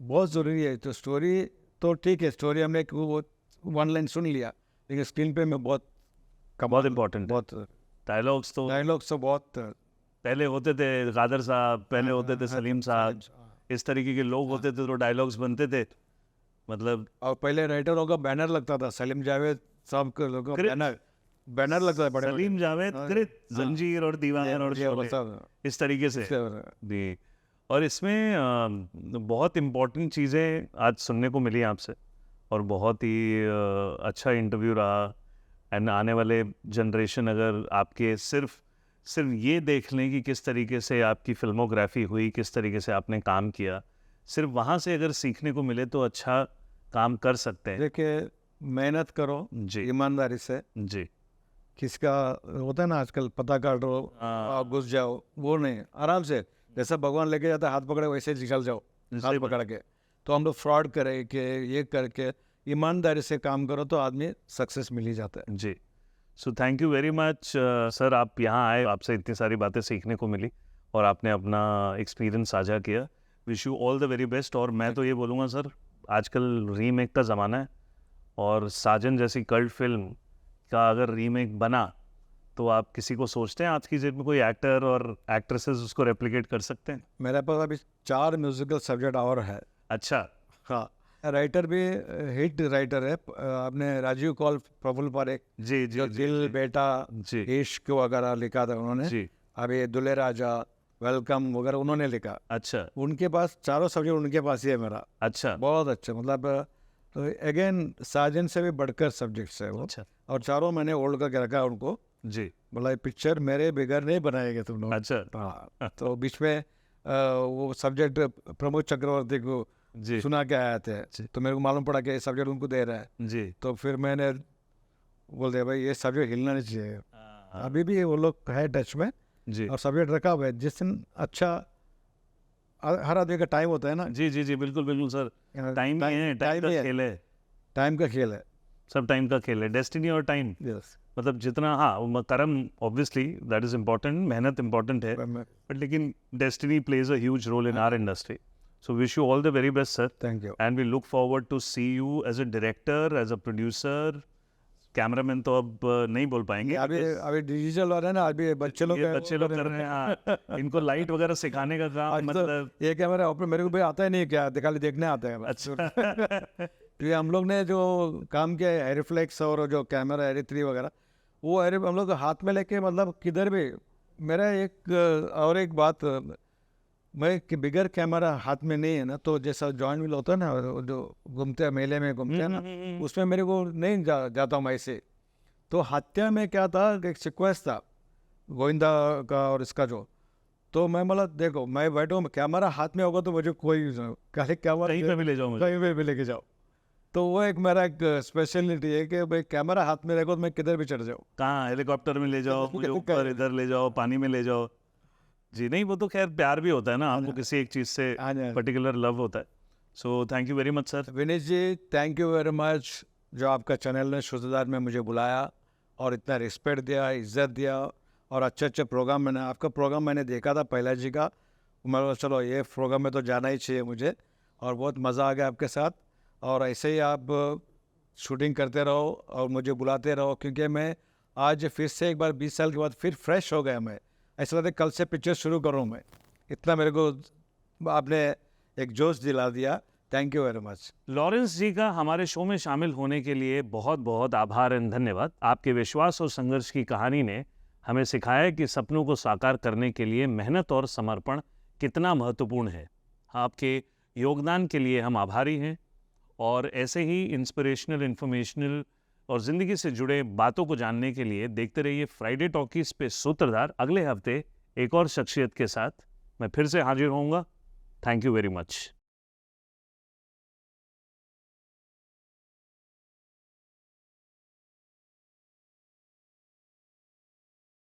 बहुत ज़रूरी है। तो स्टोरी तो ठीक है, स्टोरी हमने वो वन लाइन सुन लिया, लेकिन स्क्रीन पे में बहुत बहुत इम्पोर्टेंट बहुत डायलॉग्स तो डायलॉग्स तो बहुत पहले होते थे कादर साहब, पहले होते थे सलीम साहब, हाँ। इस तरीके के लोग होते थे तो डायलॉग्स बनते थे, मतलब और पहले राइटरों का बैनर लगता था, सलीम जावेद साहब के लोगों का कृत। बैनर लगता था बड़े सलीम जावेद, कृत, जंजीर और दीवार और शोले, इस तरीके से जी। और इसमें बहुत इम्पोर्टेंट चीज़ें आज सुनने को मिली आपसे, और बहुत ही अच्छा इंटरव्यू रहा। एंड आने वाले जनरेशन अगर आपके सिर्फ ये देख लें कि किस तरीके से आपकी फिल्मोग्राफी हुई, किस तरीके से आपने काम किया, सिर्फ वहाँ से अगर सीखने को मिले तो अच्छा काम कर सकते हैं। देखिए, मेहनत करो जी ईमानदारी से, जी किसका होता है ना आजकल पता काटो और घुस जाओ, वो नहीं, आराम से जैसा भगवान लेके जाता है हाथ पकड़े वैसे निकल जाओ, हाथ पकड़ के। तो हम लोग फ्रॉड करे कि ये करके ईमानदारी से काम करो तो आदमी सक्सेस मिल ही जाता है। जी। So thank you very much sir, आप यहाँ आए, आपसे इतनी सारी बातें सीखने को मिली और आपने अपना एक्सपीरियंस साझा किया। Wish you all the very best. और मैं तो ये बोलूँगा सर, आजकल रीमेक का ज़माना है, और साजन जैसी कल्ट फिल्म का अगर रीमेक बना तो आप किसी को सोचते हैं आज की डेट में कोई एक्टर और एक्ट्रेसेस उसको रेप्लिकेट कर सकते हैं? मेरे पास अभी 4 म्यूजिकल सब्जेक्ट और है। अच्छा। हाँ, राइटर भी हिट राइटर है, आपने राजीव कौल, प्रफुल्ल पारेख, जी जी जो जी दिल जी बेटा, जी इश्क वगैरह लिखा था उन्होंने। जी। अभी दुल्हे राजा, वेलकम वगैरह उन्होंने लिखा। अच्छा उनके पास चारों सब्जेक्ट उनके पास ही है मेरा। अच्छा बहुत अच्छा, मतलब तो अगेन साजन से भी बढ़कर सब्जेक्ट्स है वो। अच्छा और चारों मैंने होल्ड करके रखा है उनको, जी। बोला ये पिक्चर मेरे बगैर नहीं बनाएंगे तुम लोग। अच्छा हाँ, तो बीच में वो सब्जेक्ट प्रमोद चक्रवर्ती को जी सुना के आए थे, तो मेरे को मालूम पड़ा कि ये सब्जेक्ट उनको दे रहा है। जी। तो फिर मैंने बोल दिया भाई ये सब्जेक्ट हिलना नहीं चाहिए। हाँ, अभी भी वो लोग है टच में, जी और सब्जेक्ट रखा हुआ है। जिस दिन अच्छा, हर आदमी का टाइम होता है ना, जी जी जी बिल्कुल बिल्कुल सर, टाइम ही है, टाइम का खेल है, टाइम का खेल है। सब टाइम का खेल है, डेस्टिनी और टाइम। यस, मतलब जितना, हाँ कर्म ऑब्वियसली दैट इज इम्पोर्टेंट, मेहनत इम्पोर्टेंट है, बट लेकिन destiny plays a huge role in our industry. So wish you all the very best sir, thank you. And we look forward to see you as a director, as a producer. Cameraman तो अब नहीं बोल पाएंगे, अभी डिजिटल वाला है ना, अभी बच्चे लोग ये बच्चे लोग कर रहे हैं। हाँ, इनको लाइट वगैरह सिखाने का काम, मतलब ये कैमरा ऑपरेट मेरे को भी आता ही नहीं, क्या खाली देखने आता है बस। अच्छा तो ये हम लोग ने जो काम किया है एरिफ्लेक्स और जो कैमरा एरी 3 वगैरह, वो एरी हम लोग हाथ में लेके, मतलब किधर भी। मेरा और एक बात, मैं कि बिगर कैमरा हाथ में नहीं है ना, तो जैसा जॉइंट व्हील होता है ना, वो जो घूमते हैं मेले में घूमते हैं ना, उसमें मेरे को नहीं जाता हूँ ऐसे। तो हत्या में क्या था, एक सीक्वेंस था गोविंदा का और इसका जो, तो मैं मतलब देखो, मैं बैठूँ कैमरा हाथ में होगा तो मुझे कोई खाली कैमरा कहीं पे भी ले जाओ मुझे। कहीं पे भी लेके जाओ। तो वो एक मेरा एक स्पेशलिटी है कि भाई कैमरा हाथ में रखो तो मैं किधर भी चढ़ जाऊँ। कहाँ, हेलीकॉप्टर में ले जाओ मुझे, ऊपर इधर ले जाओ, पानी में ले जाओ। जी नहीं, वो तो खैर प्यार भी होता है ना, आपको किसी एक चीज़ से पर्टिकुलर लव होता है। So thank you very much sir. Vineet ji, thank you very much, जो आपका चैनल ने शुद्धदार में मुझे बुलाया और इतना रिस्पेक्ट दिया, इज्जत दिया, और अच्छे प्रोग्राम आपका प्रोग्राम मैंने देखा था पहला जी का। मैं बोला चलो ये प्रोग्राम में तो जाना ही चाहिए मुझे, और बहुत मज़ा आ गया आपके साथ। और ऐसे ही आप शूटिंग करते रहो और मुझे बुलाते रहो, क्योंकि मैं आज फिर से एक बार 20 साल के बाद फिर फ्रेश हो गया। मैं ऐसा लगता है कल से पिक्चर शुरू करूँ मैं, इतना मेरे को आपने एक जोश दिला दिया। Thank you very much. Lawrence ji का हमारे शो में शामिल होने के लिए बहुत बहुत आभार एंड धन्यवाद। आपके विश्वास और संघर्ष की कहानी ने हमें सिखाया कि सपनों को साकार करने के लिए मेहनत और समर्पण कितना महत्वपूर्ण है। आपके योगदान के लिए हम आभारी हैं, और ऐसे ही इंस्पिरेशनल, इन्फॉर्मेशनल और ज़िंदगी से जुड़े बातों को जानने के लिए देखते रहिए फ्राइडे टॉकीज पे सूत्रधार। अगले हफ्ते एक और शख्सियत के साथ मैं फिर से हाजिर होऊंगा। Thank you very much.